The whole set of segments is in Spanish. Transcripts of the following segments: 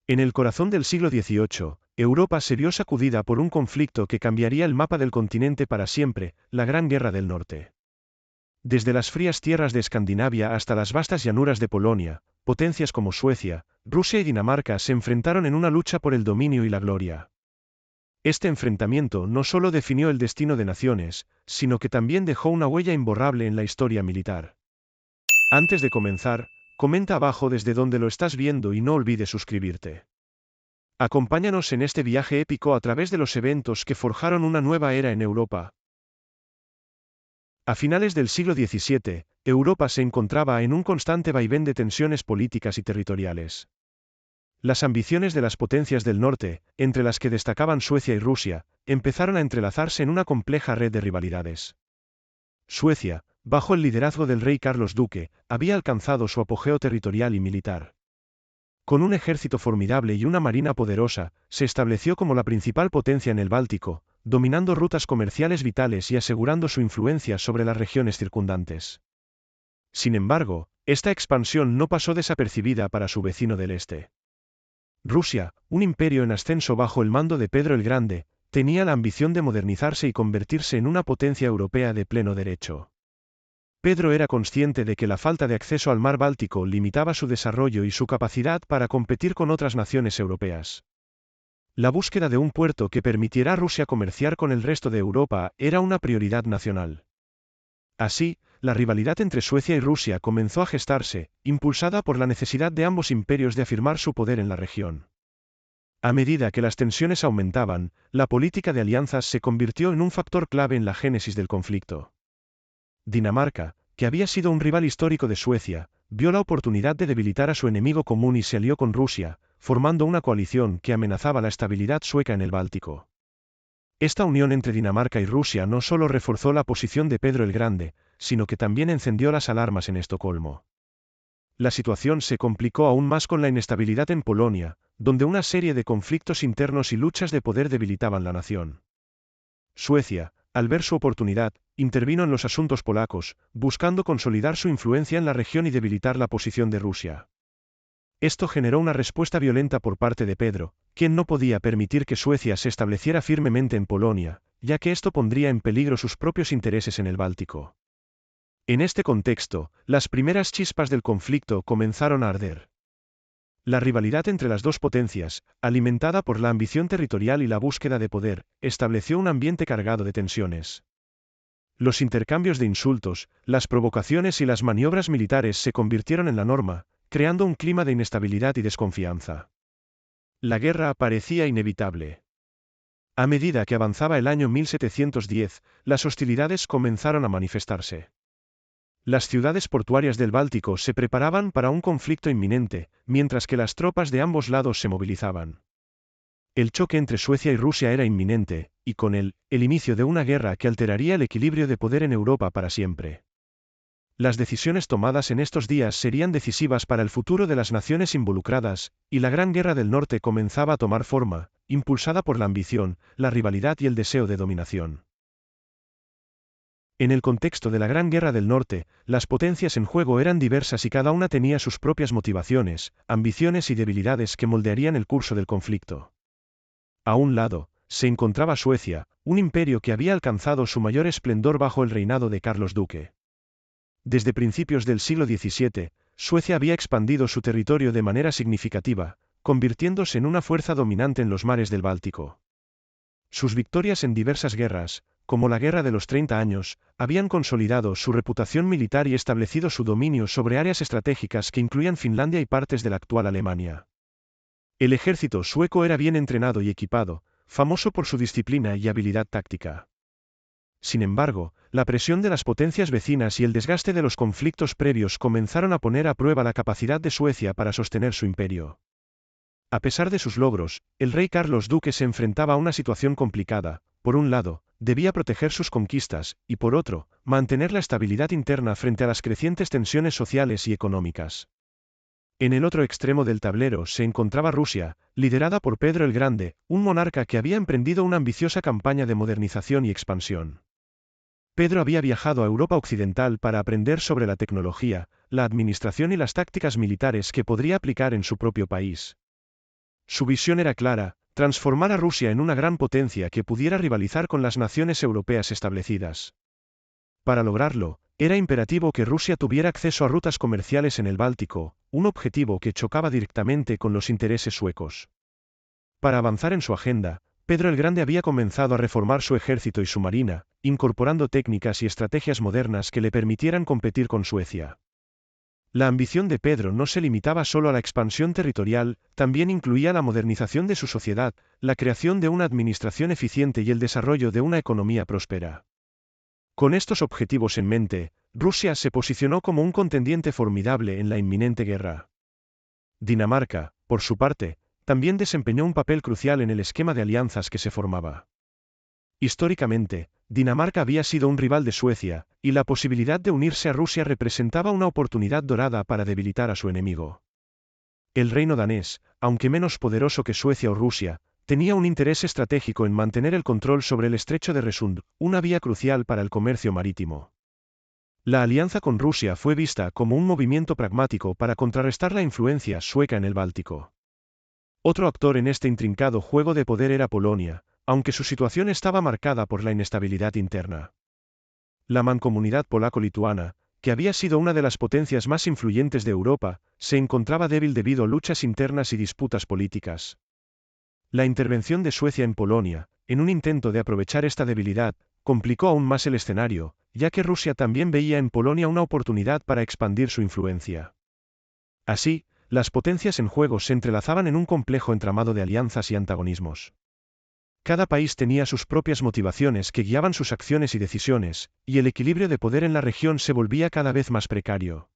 En el corazón del siglo XVIII, Europa se vio sacudida por un conflicto que cambiaría el mapa del continente para siempre, la Gran Guerra del Norte. Desde las frías tierras de Escandinavia hasta las vastas llanuras de Polonia, potencias como Suecia, Rusia y Dinamarca se enfrentaron en una lucha por el dominio y la gloria. Este enfrentamiento no solo definió el destino de naciones, sino que también dejó una huella imborrable en la historia militar. Antes de comenzar, comenta abajo desde donde lo estás viendo y no olvides suscribirte. Acompáñanos en este viaje épico a través de los eventos que forjaron una nueva era en Europa. A finales del siglo XVII, Europa se encontraba en un constante vaivén de tensiones políticas y territoriales. Las ambiciones de las potencias del norte, entre las que destacaban Suecia y Rusia, empezaron a entrelazarse en una compleja red de rivalidades. Suecia, bajo el liderazgo del rey Carlos Duque, había alcanzado su apogeo territorial y militar. Con un ejército formidable y una marina poderosa, se estableció como la principal potencia en el Báltico, dominando rutas comerciales vitales y asegurando su influencia sobre las regiones circundantes. Sin embargo, esta expansión no pasó desapercibida para su vecino del este. Rusia, un imperio en ascenso bajo el mando de Pedro el Grande, tenía la ambición de modernizarse y convertirse en una potencia europea de pleno derecho. Pedro era consciente de que la falta de acceso al mar Báltico limitaba su desarrollo y su capacidad para competir con otras naciones europeas. La búsqueda de un puerto que permitiera a Rusia comerciar con el resto de Europa era una prioridad nacional. Así, la rivalidad entre Suecia y Rusia comenzó a gestarse, impulsada por la necesidad de ambos imperios de afirmar su poder en la región. A medida que las tensiones aumentaban, la política de alianzas se convirtió en un factor clave en la génesis del conflicto. Dinamarca, que había sido un rival histórico de Suecia, vio la oportunidad de debilitar a su enemigo común y se alió con Rusia, formando una coalición que amenazaba la estabilidad sueca en el Báltico. Esta unión entre Dinamarca y Rusia no solo reforzó la posición de Pedro el Grande, sino que también encendió las alarmas en Estocolmo. La situación se complicó aún más con la inestabilidad en Polonia, donde una serie de conflictos internos y luchas de poder debilitaban la nación. Suecia, al ver su oportunidad, intervino en los asuntos polacos, buscando consolidar su influencia en la región y debilitar la posición de Rusia. Esto generó una respuesta violenta por parte de Pedro, quien no podía permitir que Suecia se estableciera firmemente en Polonia, ya que esto pondría en peligro sus propios intereses en el Báltico. En este contexto, las primeras chispas del conflicto comenzaron a arder. La rivalidad entre las dos potencias, alimentada por la ambición territorial y la búsqueda de poder, estableció un ambiente cargado de tensiones. Los intercambios de insultos, las provocaciones y las maniobras militares se convirtieron en la norma, creando un clima de inestabilidad y desconfianza. La guerra parecía inevitable. A medida que avanzaba el año 1710, las hostilidades comenzaron a manifestarse. Las ciudades portuarias del Báltico se preparaban para un conflicto inminente, mientras que las tropas de ambos lados se movilizaban. El choque entre Suecia y Rusia era inminente, y con él, el inicio de una guerra que alteraría el equilibrio de poder en Europa para siempre. Las decisiones tomadas en estos días serían decisivas para el futuro de las naciones involucradas, y la Gran Guerra del Norte comenzaba a tomar forma, impulsada por la ambición, la rivalidad y el deseo de dominación. En el contexto de la Gran Guerra del Norte, las potencias en juego eran diversas y cada una tenía sus propias motivaciones, ambiciones y debilidades que moldearían el curso del conflicto. A un lado, se encontraba Suecia, un imperio que había alcanzado su mayor esplendor bajo el reinado de Carlos Duque. Desde principios del siglo XVII, Suecia había expandido su territorio de manera significativa, convirtiéndose en una fuerza dominante en los mares del Báltico. Sus victorias en diversas guerras, como la Guerra de los 30 años, habían consolidado su reputación militar y establecido su dominio sobre áreas estratégicas que incluían Finlandia y partes de la actual Alemania. El ejército sueco era bien entrenado y equipado, famoso por su disciplina y habilidad táctica. Sin embargo, la presión de las potencias vecinas y el desgaste de los conflictos previos comenzaron a poner a prueba la capacidad de Suecia para sostener su imperio. A pesar de sus logros, el rey Carlos Duque se enfrentaba a una situación complicada. Por un lado, debía proteger sus conquistas, y por otro, mantener la estabilidad interna frente a las crecientes tensiones sociales y económicas. En el otro extremo del tablero se encontraba Rusia, liderada por Pedro el Grande, un monarca que había emprendido una ambiciosa campaña de modernización y expansión. Pedro había viajado a Europa Occidental para aprender sobre la tecnología, la administración y las tácticas militares que podría aplicar en su propio país. Su visión era clara: transformar a Rusia en una gran potencia que pudiera rivalizar con las naciones europeas establecidas. Para lograrlo, era imperativo que Rusia tuviera acceso a rutas comerciales en el Báltico, un objetivo que chocaba directamente con los intereses suecos. Para avanzar en su agenda, Pedro el Grande había comenzado a reformar su ejército y su marina, incorporando técnicas y estrategias modernas que le permitieran competir con Suecia. La ambición de Pedro no se limitaba solo a la expansión territorial, también incluía la modernización de su sociedad, la creación de una administración eficiente y el desarrollo de una economía próspera. Con estos objetivos en mente, Rusia se posicionó como un contendiente formidable en la inminente guerra. Dinamarca, por su parte, también desempeñó un papel crucial en el esquema de alianzas que se formaba. Históricamente, Dinamarca había sido un rival de Suecia, y la posibilidad de unirse a Rusia representaba una oportunidad dorada para debilitar a su enemigo. El reino danés, aunque menos poderoso que Suecia o Rusia, tenía un interés estratégico en mantener el control sobre el estrecho de Resund, una vía crucial para el comercio marítimo. La alianza con Rusia fue vista como un movimiento pragmático para contrarrestar la influencia sueca en el Báltico. Otro actor en este intrincado juego de poder era Polonia, aunque su situación estaba marcada por la inestabilidad interna. La mancomunidad polaco-lituana, que había sido una de las potencias más influyentes de Europa, se encontraba débil debido a luchas internas y disputas políticas. La intervención de Suecia en Polonia, en un intento de aprovechar esta debilidad, complicó aún más el escenario, ya que Rusia también veía en Polonia una oportunidad para expandir su influencia. Así, las potencias en juego se entrelazaban en un complejo entramado de alianzas y antagonismos. Cada país tenía sus propias motivaciones que guiaban sus acciones y decisiones, y el equilibrio de poder en la región se volvía cada vez más precario.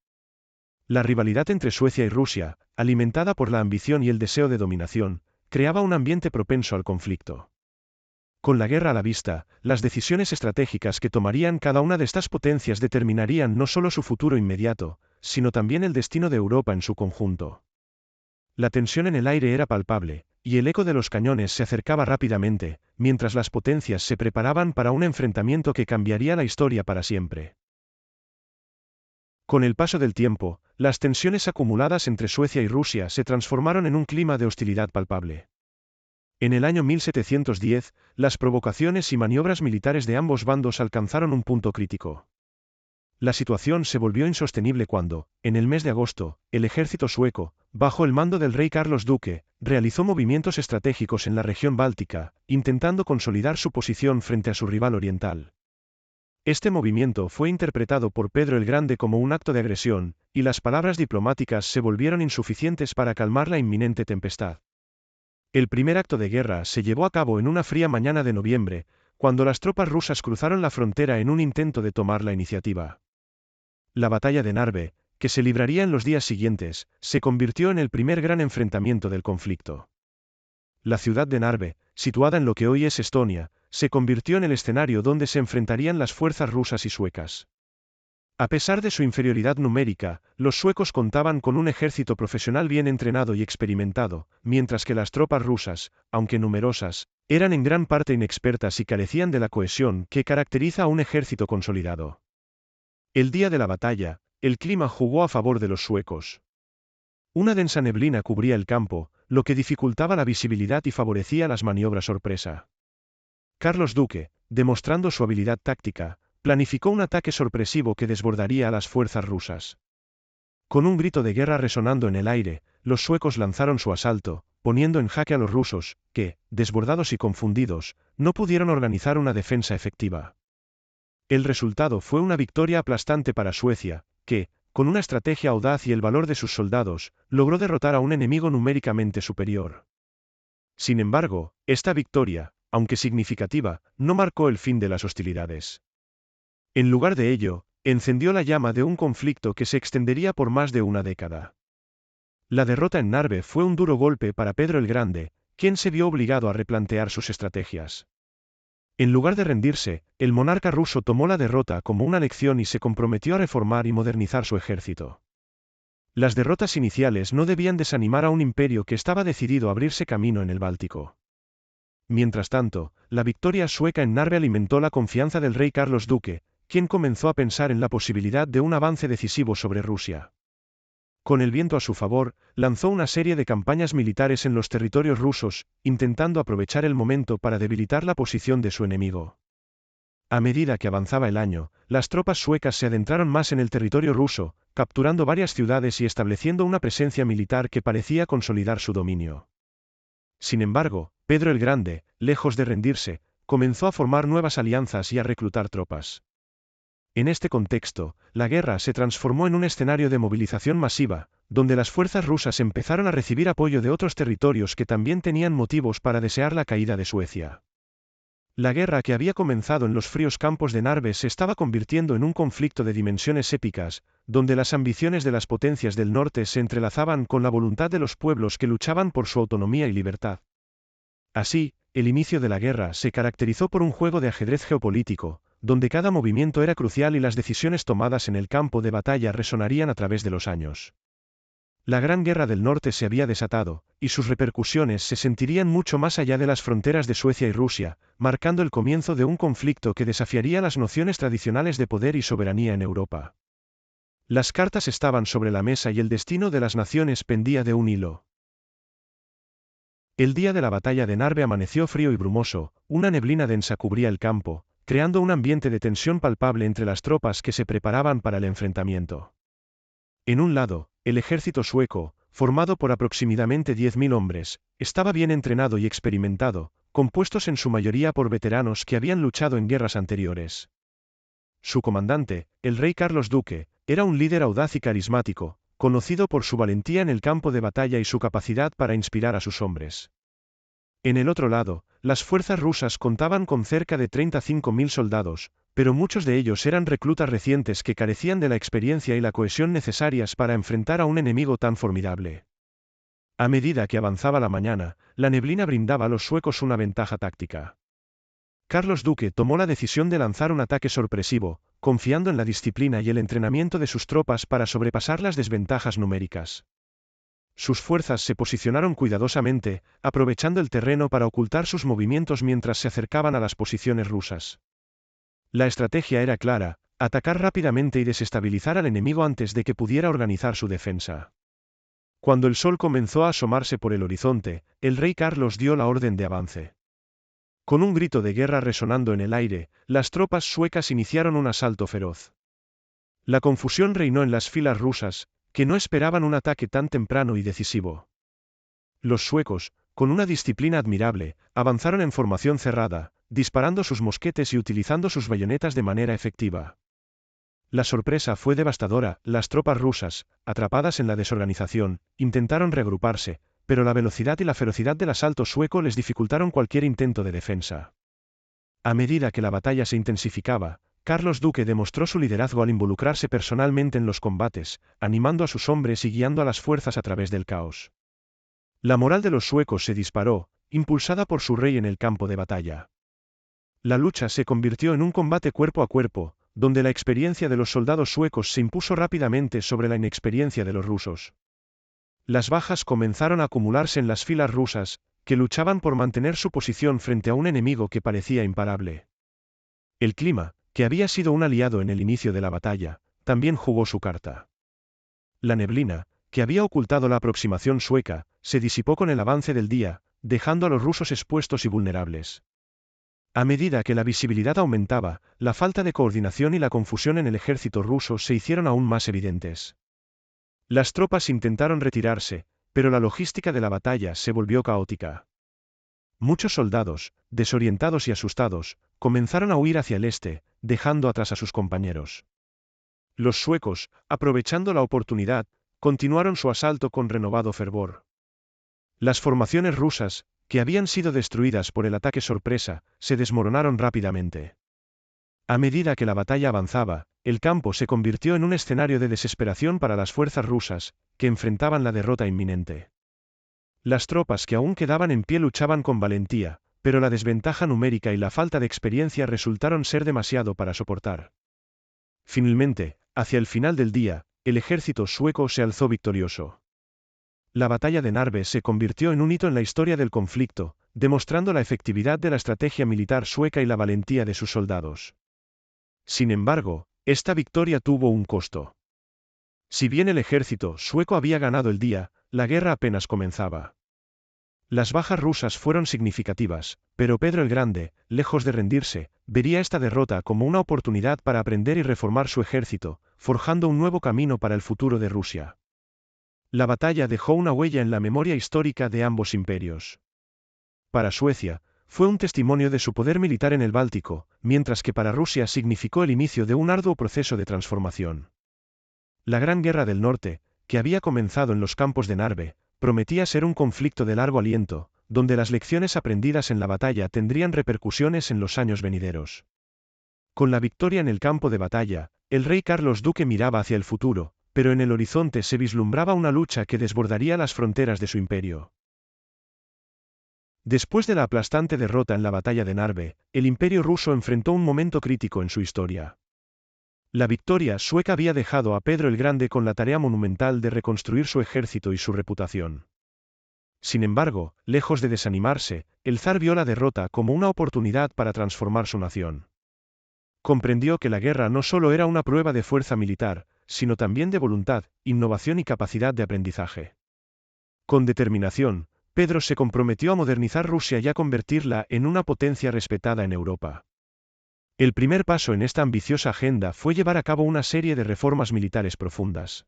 La rivalidad entre Suecia y Rusia, alimentada por la ambición y el deseo de dominación, creaba un ambiente propenso al conflicto. Con la guerra a la vista, las decisiones estratégicas que tomarían cada una de estas potencias determinarían no solo su futuro inmediato, sino también el destino de Europa en su conjunto. La tensión en el aire era palpable, y el eco de los cañones se acercaba rápidamente, mientras las potencias se preparaban para un enfrentamiento que cambiaría la historia para siempre. Con el paso del tiempo, las tensiones acumuladas entre Suecia y Rusia se transformaron en un clima de hostilidad palpable. En el año 1710, las provocaciones y maniobras militares de ambos bandos alcanzaron un punto crítico. La situación se volvió insostenible cuando, en el mes de agosto, el ejército sueco, bajo el mando del rey Carlos Duque, realizó movimientos estratégicos en la región báltica, intentando consolidar su posición frente a su rival oriental. Este movimiento fue interpretado por Pedro el Grande como un acto de agresión, y las palabras diplomáticas se volvieron insuficientes para calmar la inminente tempestad. El primer acto de guerra se llevó a cabo en una fría mañana de noviembre, cuando las tropas rusas cruzaron la frontera en un intento de tomar la iniciativa. La batalla de Narve, que se libraría en los días siguientes, se convirtió en el primer gran enfrentamiento del conflicto. La ciudad de Narve, situada en lo que hoy es Estonia, se convirtió en el escenario donde se enfrentarían las fuerzas rusas y suecas. A pesar de su inferioridad numérica, los suecos contaban con un ejército profesional bien entrenado y experimentado, mientras que las tropas rusas, aunque numerosas, eran en gran parte inexpertas y carecían de la cohesión que caracteriza a un ejército consolidado. El día de la batalla, el clima jugó a favor de los suecos. Una densa neblina cubría el campo, lo que dificultaba la visibilidad y favorecía las maniobras sorpresa. Carlos Duque, demostrando su habilidad táctica, planificó un ataque sorpresivo que desbordaría a las fuerzas rusas. Con un grito de guerra resonando en el aire, los suecos lanzaron su asalto, poniendo en jaque a los rusos, que, desbordados y confundidos, no pudieron organizar una defensa efectiva. El resultado fue una victoria aplastante para Suecia, que, con una estrategia audaz y el valor de sus soldados, logró derrotar a un enemigo numéricamente superior. Sin embargo, esta victoria, aunque significativa, no marcó el fin de las hostilidades. En lugar de ello, encendió la llama de un conflicto que se extendería por más de una década. La derrota en Narve fue un duro golpe para Pedro el Grande, quien se vio obligado a replantear sus estrategias. En lugar de rendirse, el monarca ruso tomó la derrota como una lección y se comprometió a reformar y modernizar su ejército. Las derrotas iniciales no debían desanimar a un imperio que estaba decidido a abrirse camino en el Báltico. Mientras tanto, la victoria sueca en Narve alimentó la confianza del rey Carlos Duque, quien comenzó a pensar en la posibilidad de un avance decisivo sobre Rusia. Con el viento a su favor, lanzó una serie de campañas militares en los territorios rusos, intentando aprovechar el momento para debilitar la posición de su enemigo. A medida que avanzaba el año, las tropas suecas se adentraron más en el territorio ruso, capturando varias ciudades y estableciendo una presencia militar que parecía consolidar su dominio. Sin embargo, Pedro el Grande, lejos de rendirse, comenzó a formar nuevas alianzas y a reclutar tropas. En este contexto, la guerra se transformó en un escenario de movilización masiva, donde las fuerzas rusas empezaron a recibir apoyo de otros territorios que también tenían motivos para desear la caída de Suecia. La guerra que había comenzado en los fríos campos de Narve se estaba convirtiendo en un conflicto de dimensiones épicas, donde las ambiciones de las potencias del norte se entrelazaban con la voluntad de los pueblos que luchaban por su autonomía y libertad. Así, el inicio de la guerra se caracterizó por un juego de ajedrez geopolítico, donde cada movimiento era crucial y las decisiones tomadas en el campo de batalla resonarían a través de los años. La Gran Guerra del Norte se había desatado, y sus repercusiones se sentirían mucho más allá de las fronteras de Suecia y Rusia, marcando el comienzo de un conflicto que desafiaría las nociones tradicionales de poder y soberanía en Europa. Las cartas estaban sobre la mesa y el destino de las naciones pendía de un hilo. El día de la batalla de Narve amaneció frío y brumoso, una neblina densa cubría el campo, creando un ambiente de tensión palpable entre las tropas que se preparaban para el enfrentamiento. En un lado, el ejército sueco, formado por aproximadamente 10.000 hombres, estaba bien entrenado y experimentado, compuestos en su mayoría por veteranos que habían luchado en guerras anteriores. Su comandante, el rey Carlos Duque, era un líder audaz y carismático, conocido por su valentía en el campo de batalla y su capacidad para inspirar a sus hombres. En el otro lado, las fuerzas rusas contaban con cerca de 35.000 soldados, pero muchos de ellos eran reclutas recientes que carecían de la experiencia y la cohesión necesarias para enfrentar a un enemigo tan formidable. A medida que avanzaba la mañana, la neblina brindaba a los suecos una ventaja táctica. Carlos Duque tomó la decisión de lanzar un ataque sorpresivo, confiando en la disciplina y el entrenamiento de sus tropas para sobrepasar las desventajas numéricas. Sus fuerzas se posicionaron cuidadosamente, aprovechando el terreno para ocultar sus movimientos mientras se acercaban a las posiciones rusas. La estrategia era clara: atacar rápidamente y desestabilizar al enemigo antes de que pudiera organizar su defensa. Cuando el sol comenzó a asomarse por el horizonte, el rey Carlos dio la orden de avance. Con un grito de guerra resonando en el aire, las tropas suecas iniciaron un asalto feroz. La confusión reinó en las filas rusas, que no esperaban un ataque tan temprano y decisivo. Los suecos, con una disciplina admirable, avanzaron en formación cerrada, disparando sus mosquetes y utilizando sus bayonetas de manera efectiva. La sorpresa fue devastadora: las tropas rusas, atrapadas en la desorganización, intentaron reagruparse, pero la velocidad y la ferocidad del asalto sueco les dificultaron cualquier intento de defensa. A medida que la batalla se intensificaba, Carlos Duque demostró su liderazgo al involucrarse personalmente en los combates, animando a sus hombres y guiando a las fuerzas a través del caos. La moral de los suecos se disparó, impulsada por su rey en el campo de batalla. La lucha se convirtió en un combate cuerpo a cuerpo, donde la experiencia de los soldados suecos se impuso rápidamente sobre la inexperiencia de los rusos. Las bajas comenzaron a acumularse en las filas rusas, que luchaban por mantener su posición frente a un enemigo que parecía imparable. El clima, que había sido un aliado en el inicio de la batalla, también jugó su carta. La neblina, que había ocultado la aproximación sueca, se disipó con el avance del día, dejando a los rusos expuestos y vulnerables. A medida que la visibilidad aumentaba, la falta de coordinación y la confusión en el ejército ruso se hicieron aún más evidentes. Las tropas intentaron retirarse, pero la logística de la batalla se volvió caótica. Muchos soldados, desorientados y asustados, comenzaron a huir hacia el este, dejando atrás a sus compañeros. Los suecos, aprovechando la oportunidad, continuaron su asalto con renovado fervor. Las formaciones rusas, que habían sido destruidas por el ataque sorpresa, se desmoronaron rápidamente. A medida que la batalla avanzaba, el campo se convirtió en un escenario de desesperación para las fuerzas rusas, que enfrentaban la derrota inminente. Las tropas que aún quedaban en pie luchaban con valentía, pero la desventaja numérica y la falta de experiencia resultaron ser demasiado para soportar. Finalmente, hacia el final del día, el ejército sueco se alzó victorioso. La batalla de Narve se convirtió en un hito en la historia del conflicto, demostrando la efectividad de la estrategia militar sueca y la valentía de sus soldados. Sin embargo, esta victoria tuvo un costo. Si bien el ejército sueco había ganado el día, la guerra apenas comenzaba. Las bajas rusas fueron significativas, pero Pedro el Grande, lejos de rendirse, vería esta derrota como una oportunidad para aprender y reformar su ejército, forjando un nuevo camino para el futuro de Rusia. La batalla dejó una huella en la memoria histórica de ambos imperios. Para Suecia, fue un testimonio de su poder militar en el Báltico, mientras que para Rusia significó el inicio de un arduo proceso de transformación. La Gran Guerra del Norte, que había comenzado en los campos de Narve, prometía ser un conflicto de largo aliento, donde las lecciones aprendidas en la batalla tendrían repercusiones en los años venideros. Con la victoria en el campo de batalla, el rey Carlos Duque miraba hacia el futuro, pero en el horizonte se vislumbraba una lucha que desbordaría las fronteras de su imperio. Después de la aplastante derrota en la batalla de Narve, el imperio ruso enfrentó un momento crítico en su historia. La victoria sueca había dejado a Pedro el Grande con la tarea monumental de reconstruir su ejército y su reputación. Sin embargo, lejos de desanimarse, el zar vio la derrota como una oportunidad para transformar su nación. Comprendió que la guerra no solo era una prueba de fuerza militar, sino también de voluntad, innovación y capacidad de aprendizaje. Con determinación, Pedro se comprometió a modernizar Rusia y a convertirla en una potencia respetada en Europa. El primer paso en esta ambiciosa agenda fue llevar a cabo una serie de reformas militares profundas.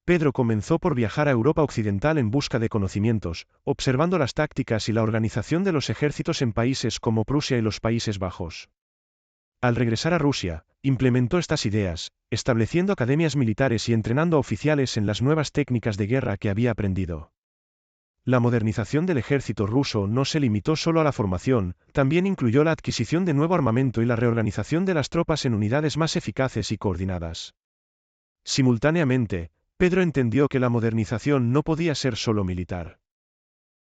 Pedro comenzó por viajar a Europa Occidental en busca de conocimientos, observando las tácticas y la organización de los ejércitos en países como Prusia y los Países Bajos. Al regresar a Rusia, implementó estas ideas, estableciendo academias militares y entrenando a oficiales en las nuevas técnicas de guerra que había aprendido. La modernización del ejército ruso no se limitó solo a la formación, también incluyó la adquisición de nuevo armamento y la reorganización de las tropas en unidades más eficaces y coordinadas. Simultáneamente, Pedro entendió que la modernización no podía ser solo militar.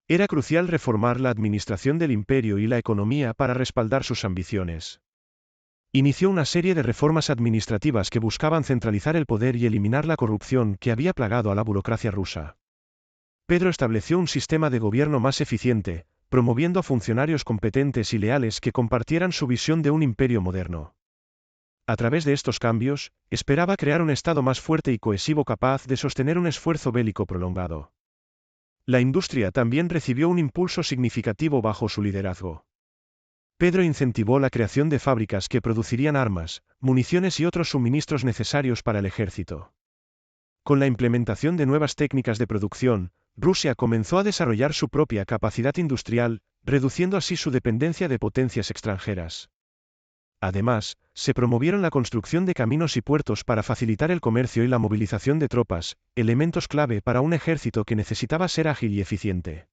Era crucial reformar la administración del imperio y la economía para respaldar sus ambiciones. Inició una serie de reformas administrativas que buscaban centralizar el poder y eliminar la corrupción que había plagado a la burocracia rusa. Pedro estableció un sistema de gobierno más eficiente, promoviendo a funcionarios competentes y leales que compartieran su visión de un imperio moderno. A través de estos cambios, esperaba crear un Estado más fuerte y cohesivo capaz de sostener un esfuerzo bélico prolongado. La industria también recibió un impulso significativo bajo su liderazgo. Pedro incentivó la creación de fábricas que producirían armas, municiones y otros suministros necesarios para el ejército. Con la implementación de nuevas técnicas de producción, Rusia comenzó a desarrollar su propia capacidad industrial, reduciendo así su dependencia de potencias extranjeras. Además, se promovieron la construcción de caminos y puertos para facilitar el comercio y la movilización de tropas, elementos clave para un ejército que necesitaba ser ágil y eficiente.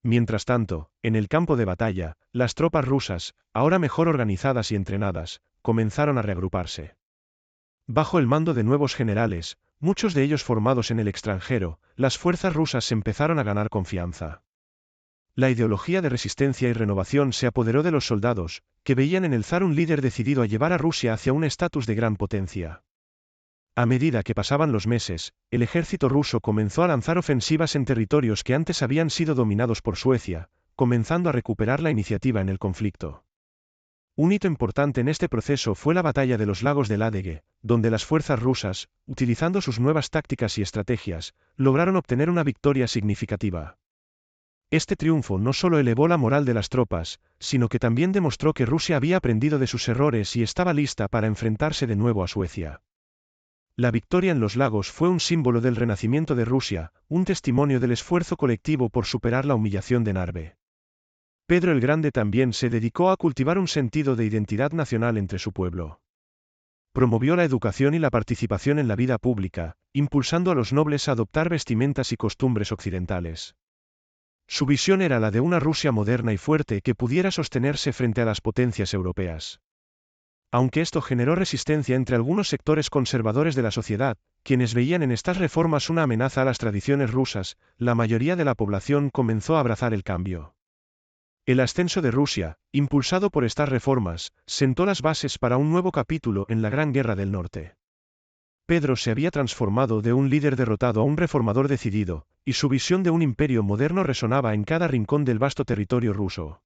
Mientras tanto, en el campo de batalla, las tropas rusas, ahora mejor organizadas y entrenadas, comenzaron a reagruparse. Bajo el mando de nuevos generales, muchos de ellos formados en el extranjero, las fuerzas rusas empezaron a ganar confianza. La ideología de resistencia y renovación se apoderó de los soldados, que veían en el zar un líder decidido a llevar a Rusia hacia un estatus de gran potencia. A medida que pasaban los meses, el ejército ruso comenzó a lanzar ofensivas en territorios que antes habían sido dominados por Suecia, comenzando a recuperar la iniciativa en el conflicto. Un hito importante en este proceso fue la batalla de los lagos de Ladege, donde las fuerzas rusas, utilizando sus nuevas tácticas y estrategias, lograron obtener una victoria significativa. Este triunfo no solo elevó la moral de las tropas, sino que también demostró que Rusia había aprendido de sus errores y estaba lista para enfrentarse de nuevo a Suecia. La victoria en los lagos fue un símbolo del renacimiento de Rusia, un testimonio del esfuerzo colectivo por superar la humillación de Narve. Pedro el Grande también se dedicó a cultivar un sentido de identidad nacional entre su pueblo. Promovió la educación y la participación en la vida pública, impulsando a los nobles a adoptar vestimentas y costumbres occidentales. Su visión era la de una Rusia moderna y fuerte que pudiera sostenerse frente a las potencias europeas. Aunque esto generó resistencia entre algunos sectores conservadores de la sociedad, quienes veían en estas reformas una amenaza a las tradiciones rusas, la mayoría de la población comenzó a abrazar el cambio. El ascenso de Rusia, impulsado por estas reformas, sentó las bases para un nuevo capítulo en la Gran Guerra del Norte. Pedro se había transformado de un líder derrotado a un reformador decidido, y su visión de un imperio moderno resonaba en cada rincón del vasto territorio ruso.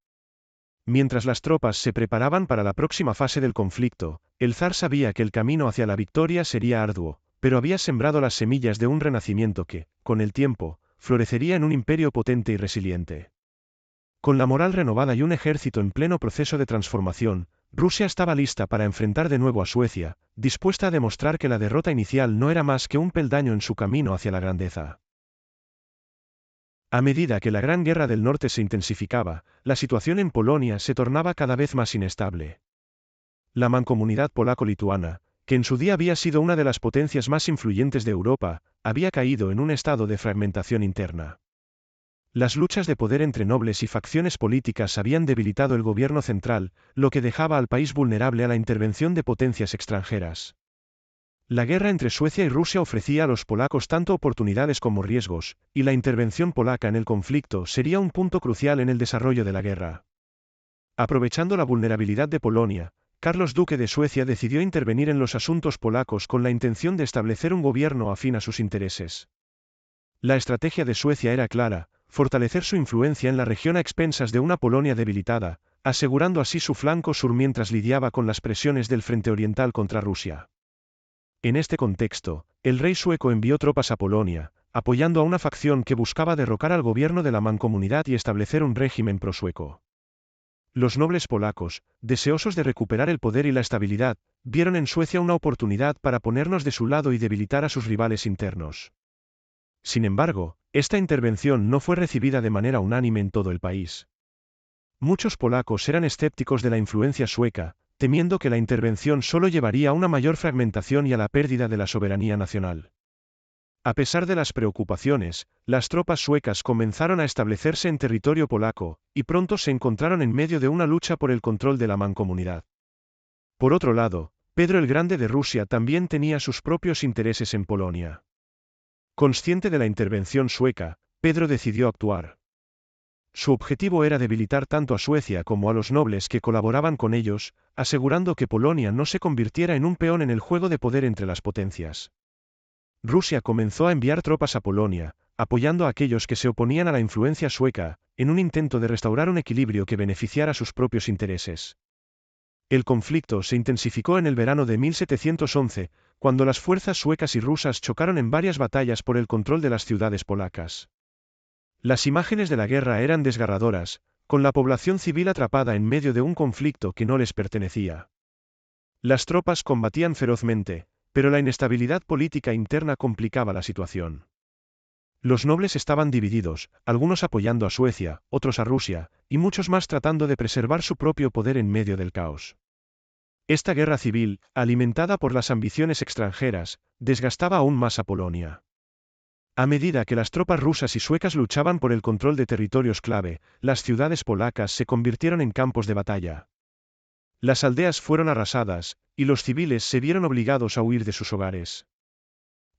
Mientras las tropas se preparaban para la próxima fase del conflicto, el zar sabía que el camino hacia la victoria sería arduo, pero había sembrado las semillas de un renacimiento que, con el tiempo, florecería en un imperio potente y resiliente. Con la moral renovada y un ejército en pleno proceso de transformación, Rusia estaba lista para enfrentar de nuevo a Suecia, dispuesta a demostrar que la derrota inicial no era más que un peldaño en su camino hacia la grandeza. A medida que la Gran Guerra del Norte se intensificaba, la situación en Polonia se tornaba cada vez más inestable. La mancomunidad polaco-lituana, que en su día había sido una de las potencias más influyentes de Europa, había caído en un estado de fragmentación interna. Las luchas de poder entre nobles y facciones políticas habían debilitado el gobierno central, lo que dejaba al país vulnerable a la intervención de potencias extranjeras. La guerra entre Suecia y Rusia ofrecía a los polacos tanto oportunidades como riesgos, y la intervención polaca en el conflicto sería un punto crucial en el desarrollo de la guerra. Aprovechando la vulnerabilidad de Polonia, Carlos Duque de Suecia decidió intervenir en los asuntos polacos con la intención de establecer un gobierno afín a sus intereses. La estrategia de Suecia era clara: fortalecer su influencia en la región a expensas de una Polonia debilitada, asegurando así su flanco sur mientras lidiaba con las presiones del frente oriental contra Rusia. En este contexto, el rey sueco envió tropas a Polonia, apoyando a una facción que buscaba derrocar al gobierno de la mancomunidad y establecer un régimen prosueco. Los nobles polacos, deseosos de recuperar el poder y la estabilidad, vieron en Suecia una oportunidad para ponernos de su lado y debilitar a sus rivales internos. Sin embargo, esta intervención no fue recibida de manera unánime en todo el país. Muchos polacos eran escépticos de la influencia sueca, temiendo que la intervención solo llevaría a una mayor fragmentación y a la pérdida de la soberanía nacional. A pesar de las preocupaciones, las tropas suecas comenzaron a establecerse en territorio polaco, y pronto se encontraron en medio de una lucha por el control de la mancomunidad. Por otro lado, Pedro el Grande de Rusia también tenía sus propios intereses en Polonia. Consciente de la intervención sueca, Pedro decidió actuar. Su objetivo era debilitar tanto a Suecia como a los nobles que colaboraban con ellos, asegurando que Polonia no se convirtiera en un peón en el juego de poder entre las potencias. Rusia comenzó a enviar tropas a Polonia, apoyando a aquellos que se oponían a la influencia sueca, en un intento de restaurar un equilibrio que beneficiara sus propios intereses. El conflicto se intensificó en el verano de 1711, cuando las fuerzas suecas y rusas chocaron en varias batallas por el control de las ciudades polacas. Las imágenes de la guerra eran desgarradoras, con la población civil atrapada en medio de un conflicto que no les pertenecía. Las tropas combatían ferozmente, pero la inestabilidad política interna complicaba la situación. Los nobles estaban divididos, algunos apoyando a Suecia, otros a Rusia, y muchos más tratando de preservar su propio poder en medio del caos. Esta guerra civil, alimentada por las ambiciones extranjeras, desgastaba aún más a Polonia. A medida que las tropas rusas y suecas luchaban por el control de territorios clave, las ciudades polacas se convirtieron en campos de batalla. Las aldeas fueron arrasadas, y los civiles se vieron obligados a huir de sus hogares.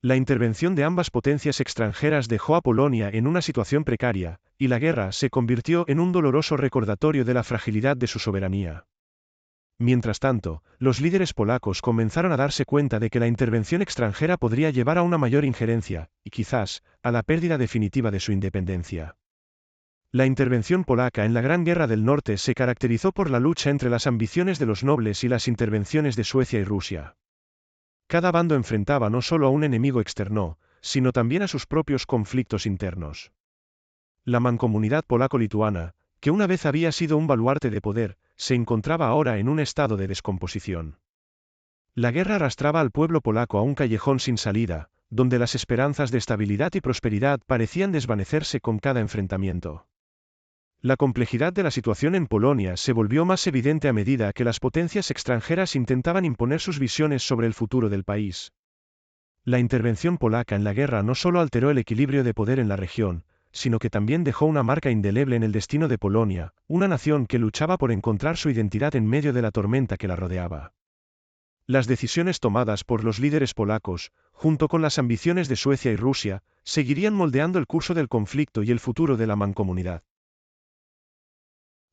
La intervención de ambas potencias extranjeras dejó a Polonia en una situación precaria, y la guerra se convirtió en un doloroso recordatorio de la fragilidad de su soberanía. Mientras tanto, los líderes polacos comenzaron a darse cuenta de que la intervención extranjera podría llevar a una mayor injerencia, y quizás, a la pérdida definitiva de su independencia. La intervención polaca en la Gran Guerra del Norte se caracterizó por la lucha entre las ambiciones de los nobles y las intervenciones de Suecia y Rusia. Cada bando enfrentaba no solo a un enemigo externo, sino también a sus propios conflictos internos. La mancomunidad polaco-lituana, que una vez había sido un baluarte de poder, se encontraba ahora en un estado de descomposición. La guerra arrastraba al pueblo polaco a un callejón sin salida, donde las esperanzas de estabilidad y prosperidad parecían desvanecerse con cada enfrentamiento. La complejidad de la situación en Polonia se volvió más evidente a medida que las potencias extranjeras intentaban imponer sus visiones sobre el futuro del país. La intervención polaca en la guerra no solo alteró el equilibrio de poder en la región, sino que también dejó una marca indeleble en el destino de Polonia, una nación que luchaba por encontrar su identidad en medio de la tormenta que la rodeaba. Las decisiones tomadas por los líderes polacos, junto con las ambiciones de Suecia y Rusia, seguirían moldeando el curso del conflicto y el futuro de la mancomunidad.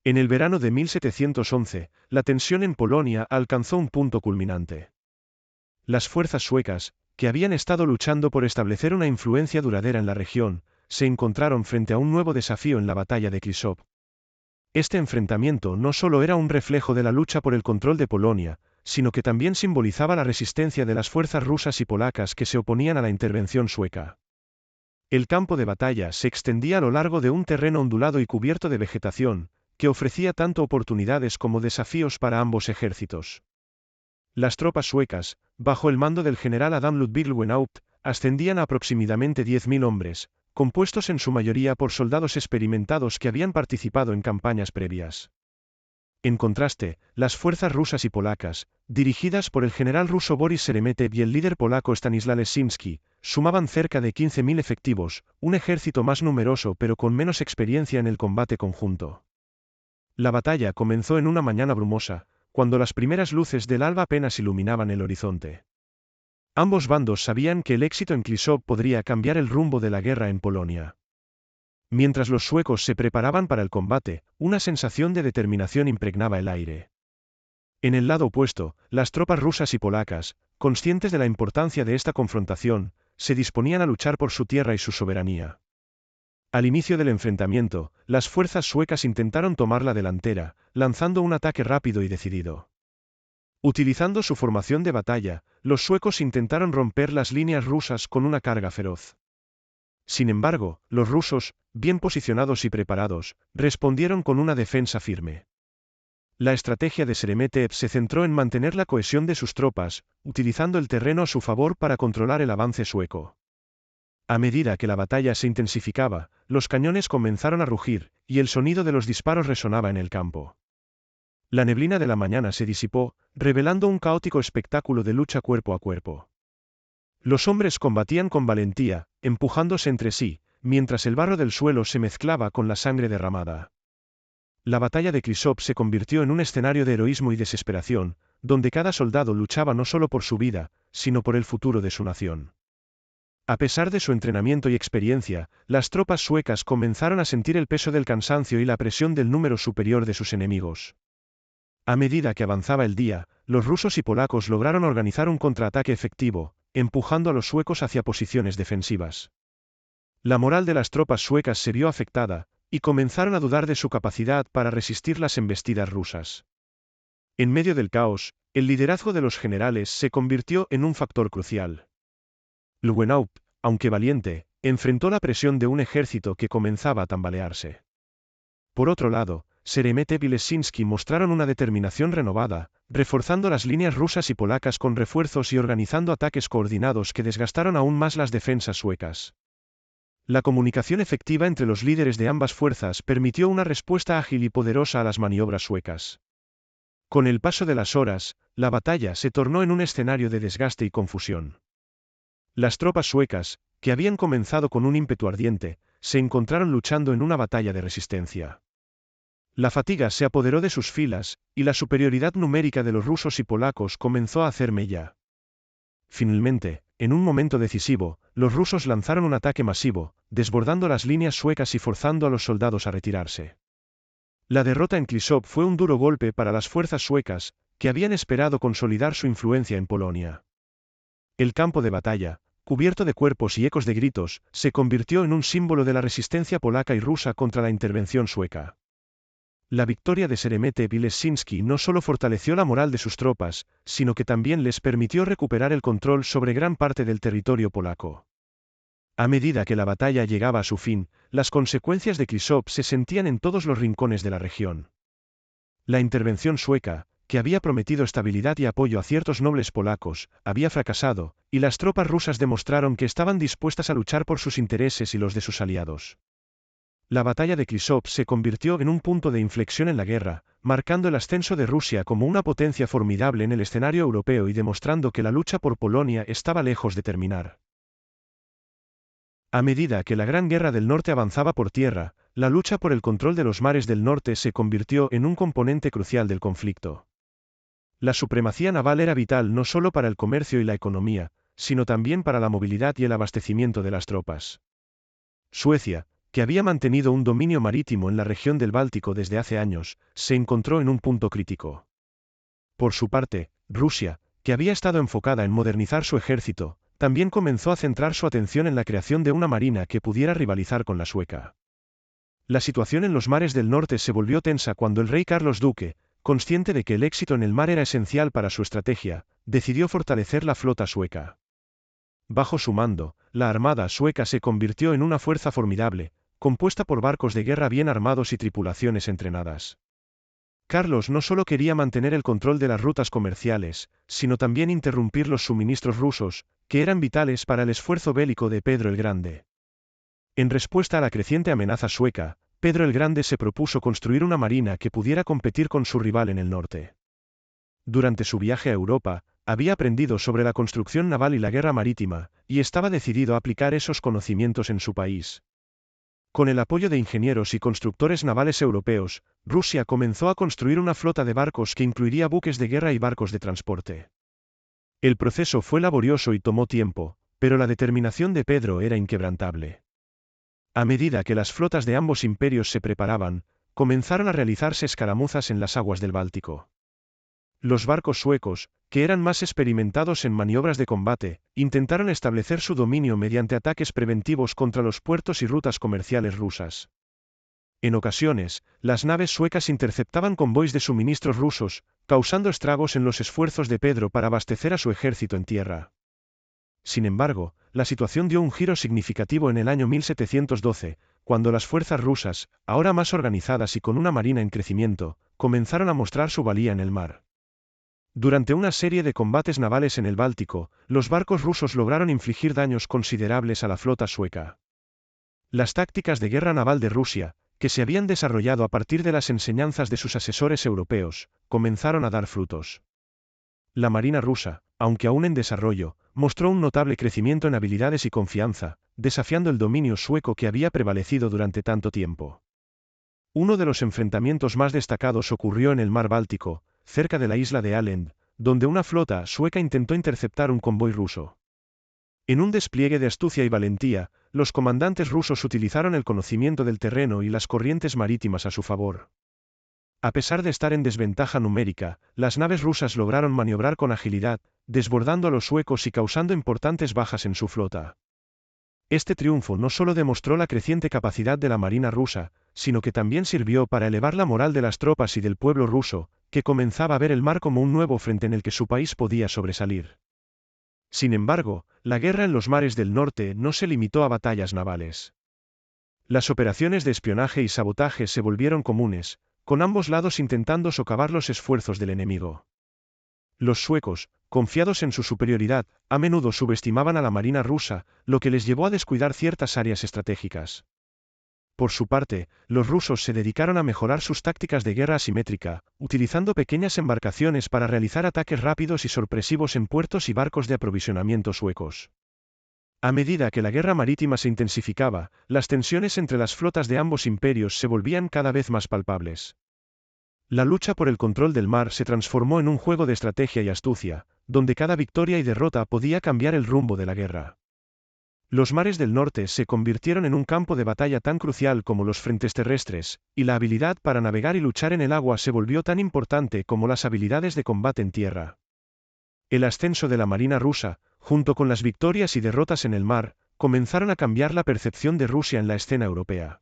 En el verano de 1711, la tensión en Polonia alcanzó un punto culminante. Las fuerzas suecas, que habían estado luchando por establecer una influencia duradera en la región, se encontraron frente a un nuevo desafío en la batalla de Klisov. Este enfrentamiento no solo era un reflejo de la lucha por el control de Polonia, sino que también simbolizaba la resistencia de las fuerzas rusas y polacas que se oponían a la intervención sueca. El campo de batalla se extendía a lo largo de un terreno ondulado y cubierto de vegetación, que ofrecía tanto oportunidades como desafíos para ambos ejércitos. Las tropas suecas, bajo el mando del general Adam Ludwig Lügenhaupt, ascendían a aproximadamente 10.000 hombres, compuestos en su mayoría por soldados experimentados que habían participado en campañas previas. En contraste, las fuerzas rusas y polacas, dirigidas por el general ruso Boris Sheremetev y el líder polaco Stanisław Leszczyński, sumaban cerca de 15.000 efectivos, un ejército más numeroso pero con menos experiencia en el combate conjunto. La batalla comenzó en una mañana brumosa, cuando las primeras luces del alba apenas iluminaban el horizonte. Ambos bandos sabían que el éxito en Klisov podría cambiar el rumbo de la guerra en Polonia. Mientras los suecos se preparaban para el combate, una sensación de determinación impregnaba el aire. En el lado opuesto, las tropas rusas y polacas, conscientes de la importancia de esta confrontación, se disponían a luchar por su tierra y su soberanía. Al inicio del enfrentamiento, las fuerzas suecas intentaron tomar la delantera, lanzando un ataque rápido y decidido. Utilizando su formación de batalla, los suecos intentaron romper las líneas rusas con una carga feroz. Sin embargo, los rusos, bien posicionados y preparados, respondieron con una defensa firme. La estrategia de Sheremetev se centró en mantener la cohesión de sus tropas, utilizando el terreno a su favor para controlar el avance sueco. A medida que la batalla se intensificaba, los cañones comenzaron a rugir, y el sonido de los disparos resonaba en el campo. La neblina de la mañana se disipó, revelando un caótico espectáculo de lucha cuerpo a cuerpo. Los hombres combatían con valentía, empujándose entre sí, mientras el barro del suelo se mezclaba con la sangre derramada. La batalla de Klisov se convirtió en un escenario de heroísmo y desesperación, donde cada soldado luchaba no solo por su vida, sino por el futuro de su nación. A pesar de su entrenamiento y experiencia, las tropas suecas comenzaron a sentir el peso del cansancio y la presión del número superior de sus enemigos. A medida que avanzaba el día, los rusos y polacos lograron organizar un contraataque efectivo, empujando a los suecos hacia posiciones defensivas. La moral de las tropas suecas se vio afectada, y comenzaron a dudar de su capacidad para resistir las embestidas rusas. En medio del caos, el liderazgo de los generales se convirtió en un factor crucial. Lügenhaupt, aunque valiente, enfrentó la presión de un ejército que comenzaba a tambalearse. Por otro lado, Sheremetev y Leszczyński mostraron una determinación renovada, reforzando las líneas rusas y polacas con refuerzos y organizando ataques coordinados que desgastaron aún más las defensas suecas. La comunicación efectiva entre los líderes de ambas fuerzas permitió una respuesta ágil y poderosa a las maniobras suecas. Con el paso de las horas, la batalla se tornó en un escenario de desgaste y confusión. Las tropas suecas, que habían comenzado con un ímpetu ardiente, se encontraron luchando en una batalla de resistencia. La fatiga se apoderó de sus filas, y la superioridad numérica de los rusos y polacos comenzó a hacer mella. Finalmente, en un momento decisivo, los rusos lanzaron un ataque masivo, desbordando las líneas suecas y forzando a los soldados a retirarse. La derrota en Klisov fue un duro golpe para las fuerzas suecas, que habían esperado consolidar su influencia en Polonia. El campo de batalla, cubierto de cuerpos y ecos de gritos, se convirtió en un símbolo de la resistencia polaca y rusa contra la intervención sueca. La victoria de Sheremetev y Leszczyński no solo fortaleció la moral de sus tropas, sino que también les permitió recuperar el control sobre gran parte del territorio polaco. A medida que la batalla llegaba a su fin, las consecuencias de Klisov se sentían en todos los rincones de la región. La intervención sueca, que había prometido estabilidad y apoyo a ciertos nobles polacos, había fracasado, y las tropas rusas demostraron que estaban dispuestas a luchar por sus intereses y los de sus aliados. La batalla de Klisov se convirtió en un punto de inflexión en la guerra, marcando el ascenso de Rusia como una potencia formidable en el escenario europeo y demostrando que la lucha por Polonia estaba lejos de terminar. A medida que la Gran Guerra del Norte avanzaba por tierra, la lucha por el control de los mares del norte se convirtió en un componente crucial del conflicto. La supremacía naval era vital no solo para el comercio y la economía, sino también para la movilidad y el abastecimiento de las tropas. Suecia, que había mantenido un dominio marítimo en la región del Báltico desde hace años, se encontró en un punto crítico. Por su parte, Rusia, que había estado enfocada en modernizar su ejército, también comenzó a centrar su atención en la creación de una marina que pudiera rivalizar con la sueca. La situación en los mares del norte se volvió tensa cuando el rey Carlos Duque, consciente de que el éxito en el mar era esencial para su estrategia, decidió fortalecer la flota sueca. Bajo su mando, la armada sueca se convirtió en una fuerza formidable, compuesta por barcos de guerra bien armados y tripulaciones entrenadas. Carlos no solo quería mantener el control de las rutas comerciales, sino también interrumpir los suministros rusos, que eran vitales para el esfuerzo bélico de Pedro el Grande. En respuesta a la creciente amenaza sueca, Pedro el Grande se propuso construir una marina que pudiera competir con su rival en el norte. Durante su viaje a Europa, había aprendido sobre la construcción naval y la guerra marítima, y estaba decidido a aplicar esos conocimientos en su país. Con el apoyo de ingenieros y constructores navales europeos, Rusia comenzó a construir una flota de barcos que incluiría buques de guerra y barcos de transporte. El proceso fue laborioso y tomó tiempo, pero la determinación de Pedro era inquebrantable. A medida que las flotas de ambos imperios se preparaban, comenzaron a realizarse escaramuzas en las aguas del Báltico. Los barcos suecos, que eran más experimentados en maniobras de combate, intentaron establecer su dominio mediante ataques preventivos contra los puertos y rutas comerciales rusas. En ocasiones, las naves suecas interceptaban convoys de suministros rusos, causando estragos en los esfuerzos de Pedro para abastecer a su ejército en tierra. Sin embargo, la situación dio un giro significativo en el año 1712, cuando las fuerzas rusas, ahora más organizadas y con una marina en crecimiento, comenzaron a mostrar su valía en el mar. Durante una serie de combates navales en el Báltico, los barcos rusos lograron infligir daños considerables a la flota sueca. Las tácticas de guerra naval de Rusia, que se habían desarrollado a partir de las enseñanzas de sus asesores europeos, comenzaron a dar frutos. La marina rusa, aunque aún en desarrollo, mostró un notable crecimiento en habilidades y confianza, desafiando el dominio sueco que había prevalecido durante tanto tiempo. Uno de los enfrentamientos más destacados ocurrió en el mar Báltico, cerca de la isla de Åland, donde una flota sueca intentó interceptar un convoy ruso. En un despliegue de astucia y valentía, los comandantes rusos utilizaron el conocimiento del terreno y las corrientes marítimas a su favor. A pesar de estar en desventaja numérica, las naves rusas lograron maniobrar con agilidad, desbordando a los suecos y causando importantes bajas en su flota. Este triunfo no solo demostró la creciente capacidad de la marina rusa, sino que también sirvió para elevar la moral de las tropas y del pueblo ruso, que comenzaba a ver el mar como un nuevo frente en el que su país podía sobresalir. Sin embargo, la guerra en los mares del norte no se limitó a batallas navales. Las operaciones de espionaje y sabotaje se volvieron comunes, con ambos lados intentando socavar los esfuerzos del enemigo. Los suecos, confiados en su superioridad, a menudo subestimaban a la marina rusa, lo que les llevó a descuidar ciertas áreas estratégicas. Por su parte, los rusos se dedicaron a mejorar sus tácticas de guerra asimétrica, utilizando pequeñas embarcaciones para realizar ataques rápidos y sorpresivos en puertos y barcos de aprovisionamiento suecos. A medida que la guerra marítima se intensificaba, las tensiones entre las flotas de ambos imperios se volvían cada vez más palpables. La lucha por el control del mar se transformó en un juego de estrategia y astucia, donde cada victoria y derrota podía cambiar el rumbo de la guerra. Los mares del norte se convirtieron en un campo de batalla tan crucial como los frentes terrestres, y la habilidad para navegar y luchar en el agua se volvió tan importante como las habilidades de combate en tierra. El ascenso de la marina rusa, junto con las victorias y derrotas en el mar, comenzaron a cambiar la percepción de Rusia en la escena europea.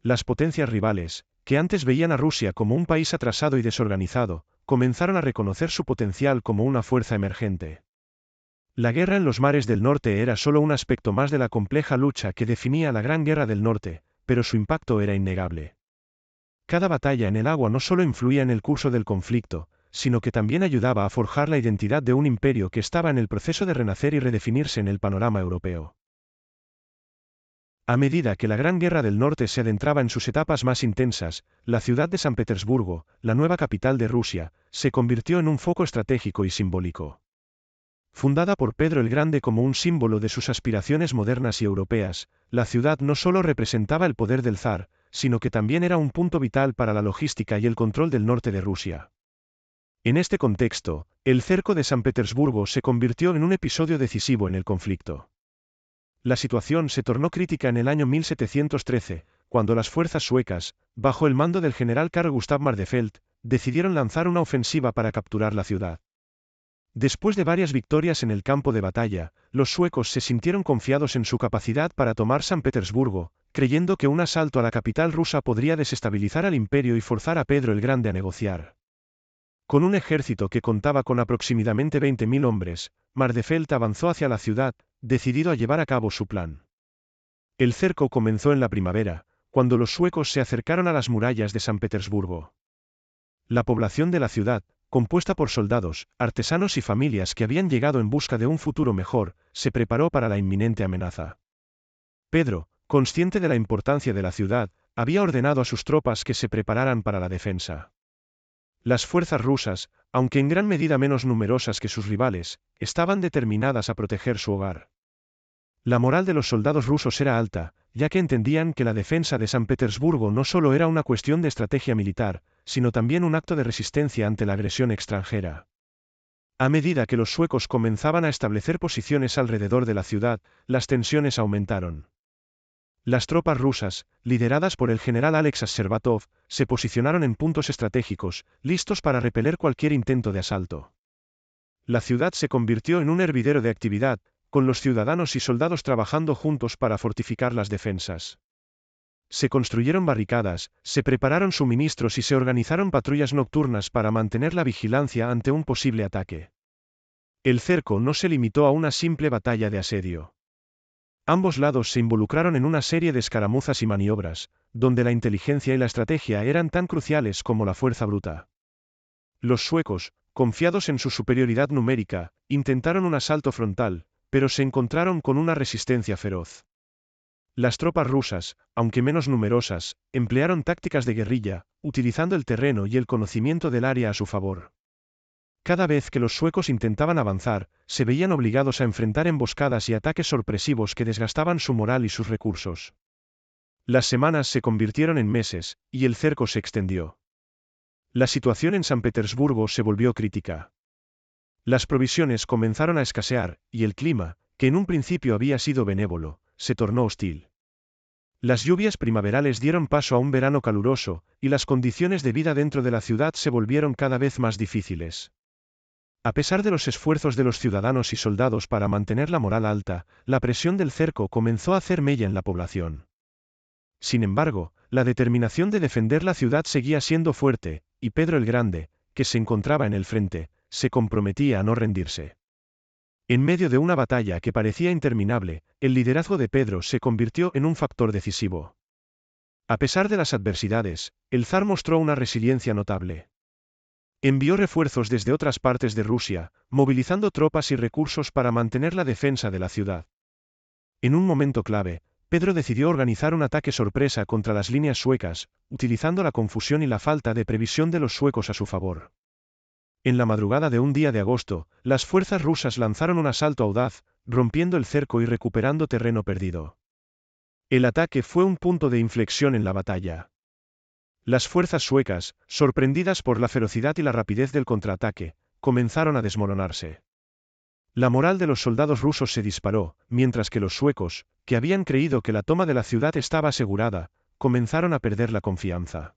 Las potencias rivales, que antes veían a Rusia como un país atrasado y desorganizado, comenzaron a reconocer su potencial como una fuerza emergente. La guerra en los mares del norte era solo un aspecto más de la compleja lucha que definía la Gran Guerra del Norte, pero su impacto era innegable. Cada batalla en el agua no solo influía en el curso del conflicto, sino que también ayudaba a forjar la identidad de un imperio que estaba en el proceso de renacer y redefinirse en el panorama europeo. A medida que la Gran Guerra del Norte se adentraba en sus etapas más intensas, la ciudad de San Petersburgo, la nueva capital de Rusia, se convirtió en un foco estratégico y simbólico. Fundada por Pedro el Grande como un símbolo de sus aspiraciones modernas y europeas, la ciudad no solo representaba el poder del zar, sino que también era un punto vital para la logística y el control del norte de Rusia. En este contexto, el cerco de San Petersburgo se convirtió en un episodio decisivo en el conflicto. La situación se tornó crítica en el año 1713, cuando las fuerzas suecas, bajo el mando del general Carl Gustav Mardefeld, decidieron lanzar una ofensiva para capturar la ciudad. Después de varias victorias en el campo de batalla, los suecos se sintieron confiados en su capacidad para tomar San Petersburgo, creyendo que un asalto a la capital rusa podría desestabilizar al imperio y forzar a Pedro el Grande a negociar. Con un ejército que contaba con aproximadamente 20.000 hombres, Mardefelt avanzó hacia la ciudad, decidido a llevar a cabo su plan. El cerco comenzó en la primavera, cuando los suecos se acercaron a las murallas de San Petersburgo. La población de la ciudad, compuesta por soldados, artesanos y familias que habían llegado en busca de un futuro mejor, se preparó para la inminente amenaza. Pedro, consciente de la importancia de la ciudad, había ordenado a sus tropas que se prepararan para la defensa. Las fuerzas rusas, aunque en gran medida menos numerosas que sus rivales, estaban determinadas a proteger su hogar. La moral de los soldados rusos era alta, ya que entendían que la defensa de San Petersburgo no solo era una cuestión de estrategia militar, sino también un acto de resistencia ante la agresión extranjera. A medida que los suecos comenzaban a establecer posiciones alrededor de la ciudad, las tensiones aumentaron. Las tropas rusas, lideradas por el general Alexas Serbatov, se posicionaron en puntos estratégicos, listos para repeler cualquier intento de asalto. La ciudad se convirtió en un hervidero de actividad, con los ciudadanos y soldados trabajando juntos para fortificar las defensas. Se construyeron barricadas, se prepararon suministros y se organizaron patrullas nocturnas para mantener la vigilancia ante un posible ataque. El cerco no se limitó a una simple batalla de asedio. Ambos lados se involucraron en una serie de escaramuzas y maniobras, donde la inteligencia y la estrategia eran tan cruciales como la fuerza bruta. Los suecos, confiados en su superioridad numérica, intentaron un asalto frontal, pero se encontraron con una resistencia feroz. Las tropas rusas, aunque menos numerosas, emplearon tácticas de guerrilla, utilizando el terreno y el conocimiento del área a su favor. Cada vez que los suecos intentaban avanzar, se veían obligados a enfrentar emboscadas y ataques sorpresivos que desgastaban su moral y sus recursos. Las semanas se convirtieron en meses, y el cerco se extendió. La situación en San Petersburgo se volvió crítica. Las provisiones comenzaron a escasear, y el clima, que en un principio había sido benévolo, se tornó hostil. Las lluvias primaverales dieron paso a un verano caluroso, y las condiciones de vida dentro de la ciudad se volvieron cada vez más difíciles. A pesar de los esfuerzos de los ciudadanos y soldados para mantener la moral alta, la presión del cerco comenzó a hacer mella en la población. Sin embargo, la determinación de defender la ciudad seguía siendo fuerte, y Pedro el Grande, que se encontraba en el frente, se comprometía a no rendirse. En medio de una batalla que parecía interminable, el liderazgo de Pedro se convirtió en un factor decisivo. A pesar de las adversidades, el zar mostró una resiliencia notable. Envió refuerzos desde otras partes de Rusia, movilizando tropas y recursos para mantener la defensa de la ciudad. En un momento clave, Pedro decidió organizar un ataque sorpresa contra las líneas suecas, utilizando la confusión y la falta de previsión de los suecos a su favor. En la madrugada de un día de agosto, las fuerzas rusas lanzaron un asalto audaz, rompiendo el cerco y recuperando terreno perdido. El ataque fue un punto de inflexión en la batalla. Las fuerzas suecas, sorprendidas por la ferocidad y la rapidez del contraataque, comenzaron a desmoronarse. La moral de los soldados rusos se disparó, mientras que los suecos, que habían creído que la toma de la ciudad estaba asegurada, comenzaron a perder la confianza.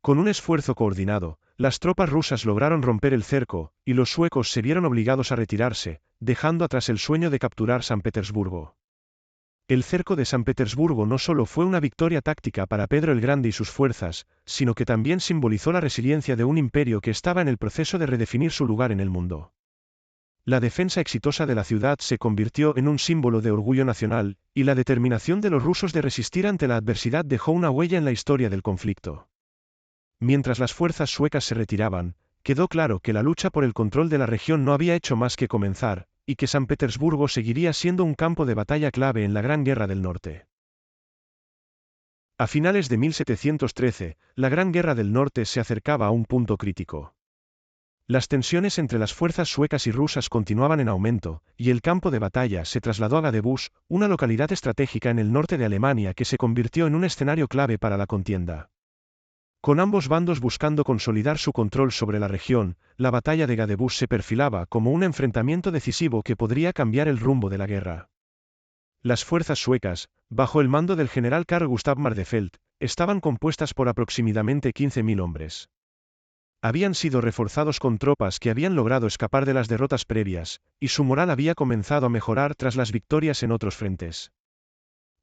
Con un esfuerzo coordinado, las tropas rusas lograron romper el cerco, y los suecos se vieron obligados a retirarse, dejando atrás el sueño de capturar San Petersburgo. El cerco de San Petersburgo no solo fue una victoria táctica para Pedro el Grande y sus fuerzas, sino que también simbolizó la resiliencia de un imperio que estaba en el proceso de redefinir su lugar en el mundo. La defensa exitosa de la ciudad se convirtió en un símbolo de orgullo nacional, y la determinación de los rusos de resistir ante la adversidad dejó una huella en la historia del conflicto. Mientras las fuerzas suecas se retiraban, quedó claro que la lucha por el control de la región no había hecho más que comenzar, y que San Petersburgo seguiría siendo un campo de batalla clave en la Gran Guerra del Norte. A finales de 1713, la Gran Guerra del Norte se acercaba a un punto crítico. Las tensiones entre las fuerzas suecas y rusas continuaban en aumento, y el campo de batalla se trasladó a Gadebusch, una localidad estratégica en el norte de Alemania que se convirtió en un escenario clave para la contienda. Con ambos bandos buscando consolidar su control sobre la región, la batalla de Gadebusch se perfilaba como un enfrentamiento decisivo que podría cambiar el rumbo de la guerra. Las fuerzas suecas, bajo el mando del general Carl Gustav Mardefelt, estaban compuestas por aproximadamente 15.000 hombres. Habían sido reforzados con tropas que habían logrado escapar de las derrotas previas, y su moral había comenzado a mejorar tras las victorias en otros frentes.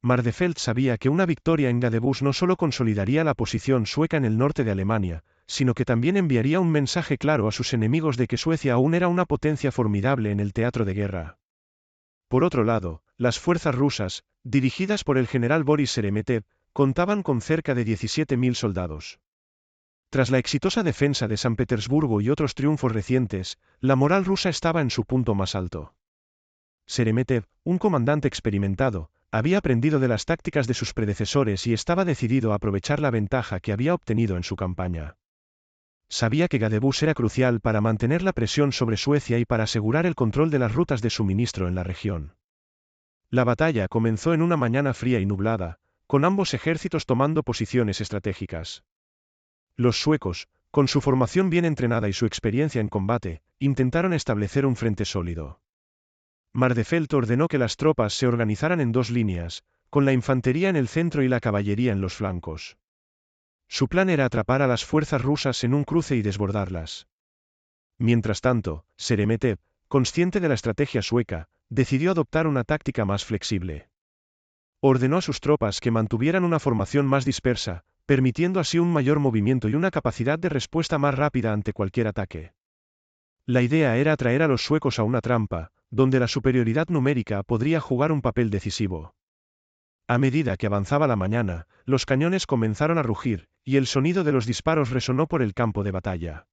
Mardefelt sabía que una victoria en Gadebusch no solo consolidaría la posición sueca en el norte de Alemania, sino que también enviaría un mensaje claro a sus enemigos de que Suecia aún era una potencia formidable en el teatro de guerra. Por otro lado, las fuerzas rusas, dirigidas por el general Boris Sheremetev, contaban con cerca de 17.000 soldados. Tras la exitosa defensa de San Petersburgo y otros triunfos recientes, la moral rusa estaba en su punto más alto. Sheremetev, un comandante experimentado, había aprendido de las tácticas de sus predecesores y estaba decidido a aprovechar la ventaja que había obtenido en su campaña. Sabía que Gadebus era crucial para mantener la presión sobre Suecia y para asegurar el control de las rutas de suministro en la región. La batalla comenzó en una mañana fría y nublada, con ambos ejércitos tomando posiciones estratégicas. Los suecos, con su formación bien entrenada y su experiencia en combate, intentaron establecer un frente sólido. Mardefelt ordenó que las tropas se organizaran en dos líneas, con la infantería en el centro y la caballería en los flancos. Su plan era atrapar a las fuerzas rusas en un cruce y desbordarlas. Mientras tanto, Sheremetev, consciente de la estrategia sueca, decidió adoptar una táctica más flexible. Ordenó a sus tropas que mantuvieran una formación más dispersa, permitiendo así un mayor movimiento y una capacidad de respuesta más rápida ante cualquier ataque. La idea era atraer a los suecos a una trampa, donde la superioridad numérica podría jugar un papel decisivo. A medida que avanzaba la mañana, los cañones comenzaron a rugir, y el sonido de los disparos resonó por el campo de batalla.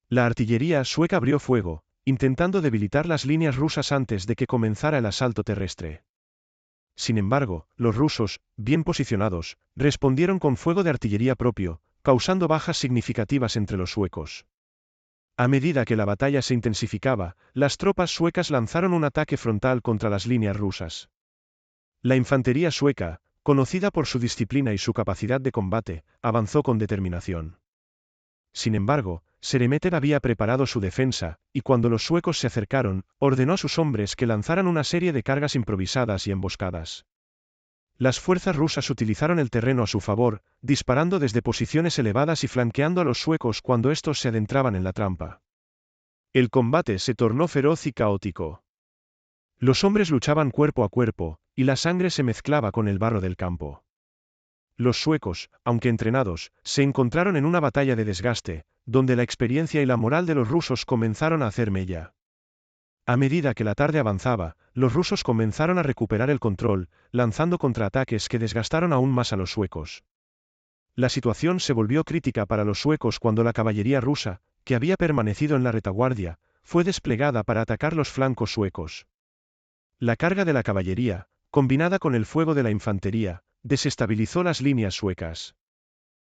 La artillería sueca abrió fuego, intentando debilitar las líneas rusas antes de que comenzara el asalto terrestre. Sin embargo, los rusos, bien posicionados, respondieron con fuego de artillería propio, causando bajas significativas entre los suecos. A medida que la batalla se intensificaba, las tropas suecas lanzaron un ataque frontal contra las líneas rusas. La infantería sueca, conocida por su disciplina y su capacidad de combate, avanzó con determinación. Sin embargo, Sheremetev había preparado su defensa, y cuando los suecos se acercaron, ordenó a sus hombres que lanzaran una serie de cargas improvisadas y emboscadas. Las fuerzas rusas utilizaron el terreno a su favor, disparando desde posiciones elevadas y flanqueando a los suecos cuando estos se adentraban en la trampa. El combate se tornó feroz y caótico. Los hombres luchaban cuerpo a cuerpo, y la sangre se mezclaba con el barro del campo. Los suecos, aunque entrenados, se encontraron en una batalla de desgaste, donde la experiencia y la moral de los rusos comenzaron a hacer mella. A medida que la tarde avanzaba, los rusos comenzaron a recuperar el control, lanzando contraataques que desgastaron aún más a los suecos. La situación se volvió crítica para los suecos cuando la caballería rusa, que había permanecido en la retaguardia, fue desplegada para atacar los flancos suecos. La carga de la caballería, combinada con el fuego de la infantería, desestabilizó las líneas suecas.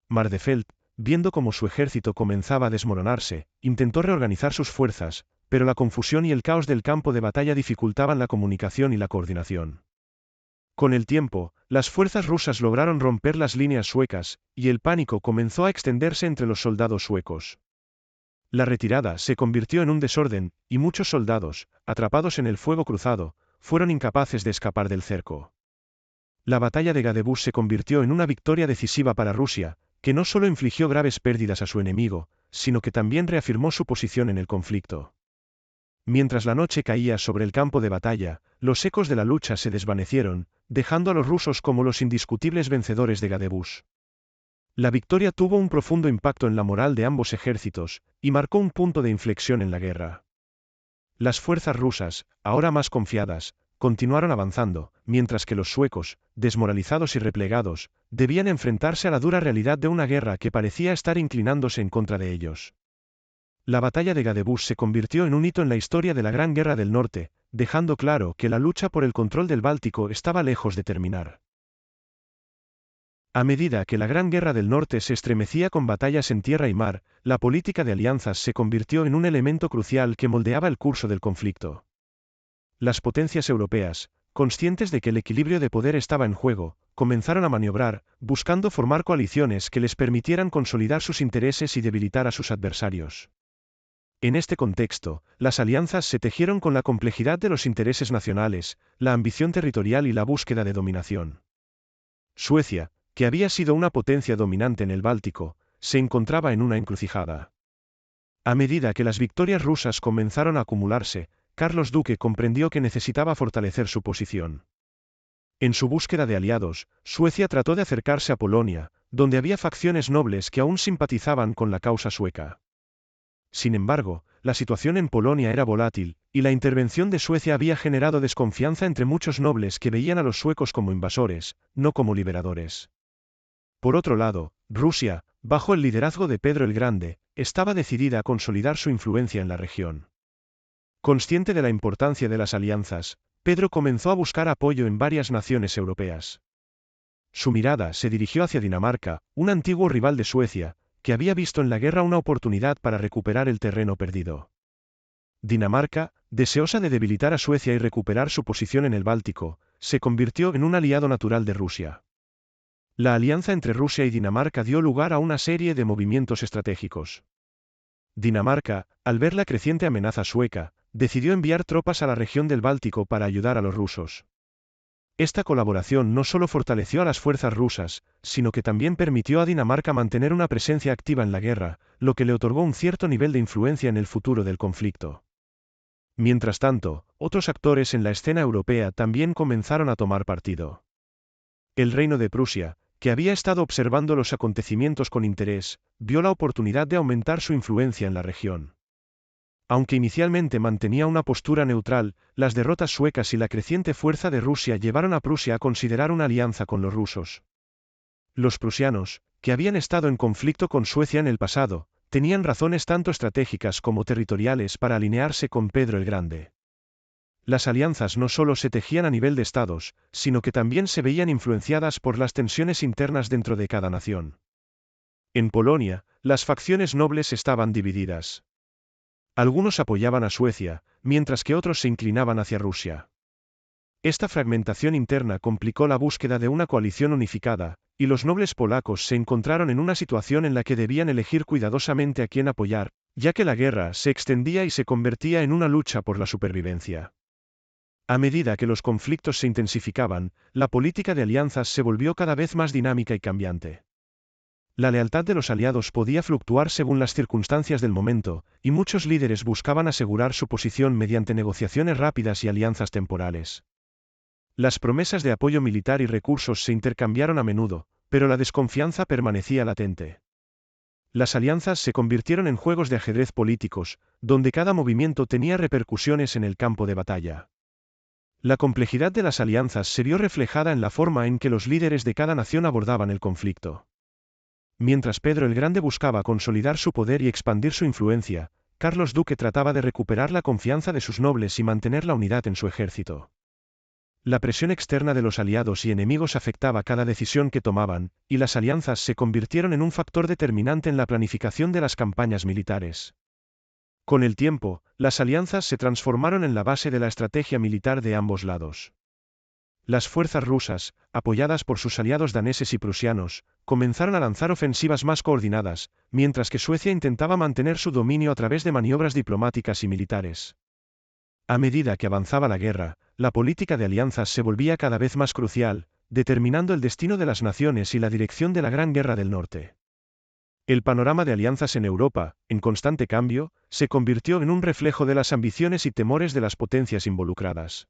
Mardefelt, viendo cómo su ejército comenzaba a desmoronarse, intentó reorganizar sus fuerzas, pero la confusión y el caos del campo de batalla dificultaban la comunicación y la coordinación. Con el tiempo, las fuerzas rusas lograron romper las líneas suecas, y el pánico comenzó a extenderse entre los soldados suecos. La retirada se convirtió en un desorden, y muchos soldados, atrapados en el fuego cruzado, fueron incapaces de escapar del cerco. La batalla de Gadebus se convirtió en una victoria decisiva para Rusia, que no solo infligió graves pérdidas a su enemigo, sino que también reafirmó su posición en el conflicto. Mientras la noche caía sobre el campo de batalla, los ecos de la lucha se desvanecieron, dejando a los rusos como los indiscutibles vencedores de Gadebus. La victoria tuvo un profundo impacto en la moral de ambos ejércitos, y marcó un punto de inflexión en la guerra. Las fuerzas rusas, ahora más confiadas, continuaron avanzando, mientras que los suecos, desmoralizados y replegados, debían enfrentarse a la dura realidad de una guerra que parecía estar inclinándose en contra de ellos. La batalla de Gadebus se convirtió en un hito en la historia de la Gran Guerra del Norte, dejando claro que la lucha por el control del Báltico estaba lejos de terminar. A medida que la Gran Guerra del Norte se estremecía con batallas en tierra y mar, la política de alianzas se convirtió en un elemento crucial que moldeaba el curso del conflicto. Las potencias europeas, conscientes de que el equilibrio de poder estaba en juego, comenzaron a maniobrar, buscando formar coaliciones que les permitieran consolidar sus intereses y debilitar a sus adversarios. En este contexto, las alianzas se tejieron con la complejidad de los intereses nacionales, la ambición territorial y la búsqueda de dominación. Suecia, que había sido una potencia dominante en el Báltico, se encontraba en una encrucijada. A medida que las victorias rusas comenzaron a acumularse, Carlos Duque comprendió que necesitaba fortalecer su posición. En su búsqueda de aliados, Suecia trató de acercarse a Polonia, donde había facciones nobles que aún simpatizaban con la causa sueca. Sin embargo, la situación en Polonia era volátil, y la intervención de Suecia había generado desconfianza entre muchos nobles que veían a los suecos como invasores, no como liberadores. Por otro lado, Rusia, bajo el liderazgo de Pedro el Grande, estaba decidida a consolidar su influencia en la región. Consciente de la importancia de las alianzas, Pedro comenzó a buscar apoyo en varias naciones europeas. Su mirada se dirigió hacia Dinamarca, un antiguo rival de Suecia, que había visto en la guerra una oportunidad para recuperar el terreno perdido. Dinamarca, deseosa de debilitar a Suecia y recuperar su posición en el Báltico, se convirtió en un aliado natural de Rusia. La alianza entre Rusia y Dinamarca dio lugar a una serie de movimientos estratégicos. Dinamarca, al ver la creciente amenaza sueca, decidió enviar tropas a la región del Báltico para ayudar a los rusos. Esta colaboración no solo fortaleció a las fuerzas rusas, sino que también permitió a Dinamarca mantener una presencia activa en la guerra, lo que le otorgó un cierto nivel de influencia en el futuro del conflicto. Mientras tanto, otros actores en la escena europea también comenzaron a tomar partido. El Reino de Prusia, que había estado observando los acontecimientos con interés, vio la oportunidad de aumentar su influencia en la región. Aunque inicialmente mantenía una postura neutral, las derrotas suecas y la creciente fuerza de Rusia llevaron a Prusia a considerar una alianza con los rusos. Los prusianos, que habían estado en conflicto con Suecia en el pasado, tenían razones tanto estratégicas como territoriales para alinearse con Pedro el Grande. Las alianzas no solo se tejían a nivel de estados, sino que también se veían influenciadas por las tensiones internas dentro de cada nación. En Polonia, las facciones nobles estaban divididas. Algunos apoyaban a Suecia, mientras que otros se inclinaban hacia Rusia. Esta fragmentación interna complicó la búsqueda de una coalición unificada, y los nobles polacos se encontraron en una situación en la que debían elegir cuidadosamente a quién apoyar, ya que la guerra se extendía y se convertía en una lucha por la supervivencia. A medida que los conflictos se intensificaban, la política de alianzas se volvió cada vez más dinámica y cambiante. La lealtad de los aliados podía fluctuar según las circunstancias del momento, y muchos líderes buscaban asegurar su posición mediante negociaciones rápidas y alianzas temporales. Las promesas de apoyo militar y recursos se intercambiaron a menudo, pero la desconfianza permanecía latente. Las alianzas se convirtieron en juegos de ajedrez políticos, donde cada movimiento tenía repercusiones en el campo de batalla. La complejidad de las alianzas se vio reflejada en la forma en que los líderes de cada nación abordaban el conflicto. Mientras Pedro el Grande buscaba consolidar su poder y expandir su influencia, Carlos Duque trataba de recuperar la confianza de sus nobles y mantener la unidad en su ejército. La presión externa de los aliados y enemigos afectaba cada decisión que tomaban, y las alianzas se convirtieron en un factor determinante en la planificación de las campañas militares. Con el tiempo, las alianzas se transformaron en la base de la estrategia militar de ambos lados. Las fuerzas rusas, apoyadas por sus aliados daneses y prusianos, comenzaron a lanzar ofensivas más coordinadas, mientras que Suecia intentaba mantener su dominio a través de maniobras diplomáticas y militares. A medida que avanzaba la guerra, la política de alianzas se volvía cada vez más crucial, determinando el destino de las naciones y la dirección de la Gran Guerra del Norte. El panorama de alianzas en Europa, en constante cambio, se convirtió en un reflejo de las ambiciones y temores de las potencias involucradas.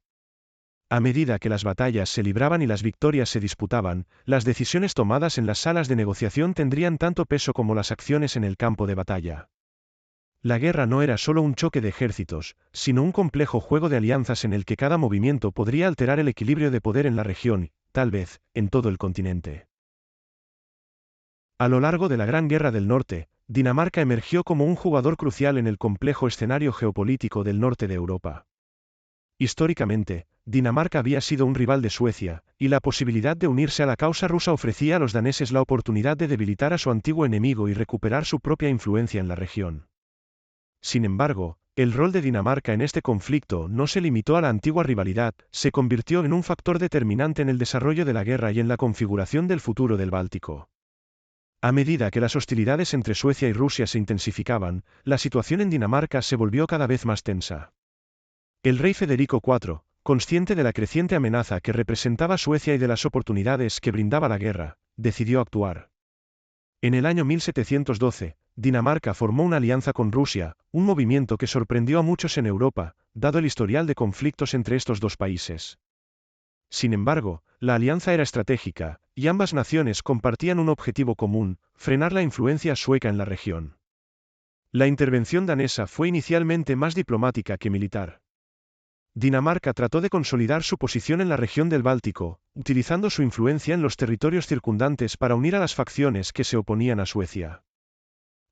A medida que las batallas se libraban y las victorias se disputaban, las decisiones tomadas en las salas de negociación tendrían tanto peso como las acciones en el campo de batalla. La guerra no era solo un choque de ejércitos, sino un complejo juego de alianzas en el que cada movimiento podría alterar el equilibrio de poder en la región y, tal vez, en todo el continente. A lo largo de la Gran Guerra del Norte, Dinamarca emergió como un jugador crucial en el complejo escenario geopolítico del norte de Europa. Históricamente, Dinamarca había sido un rival de Suecia, y la posibilidad de unirse a la causa rusa ofrecía a los daneses la oportunidad de debilitar a su antiguo enemigo y recuperar su propia influencia en la región. Sin embargo, el rol de Dinamarca en este conflicto no se limitó a la antigua rivalidad, se convirtió en un factor determinante en el desarrollo de la guerra y en la configuración del futuro del Báltico. A medida que las hostilidades entre Suecia y Rusia se intensificaban, la situación en Dinamarca se volvió cada vez más tensa. El rey Federico IV, consciente de la creciente amenaza que representaba Suecia y de las oportunidades que brindaba la guerra, decidió actuar. En el año 1712, Dinamarca formó una alianza con Rusia, un movimiento que sorprendió a muchos en Europa, dado el historial de conflictos entre estos dos países. Sin embargo, la alianza era estratégica, y ambas naciones compartían un objetivo común: frenar la influencia sueca en la región. La intervención danesa fue inicialmente más diplomática que militar. Dinamarca trató de consolidar su posición en la región del Báltico, utilizando su influencia en los territorios circundantes para unir a las facciones que se oponían a Suecia.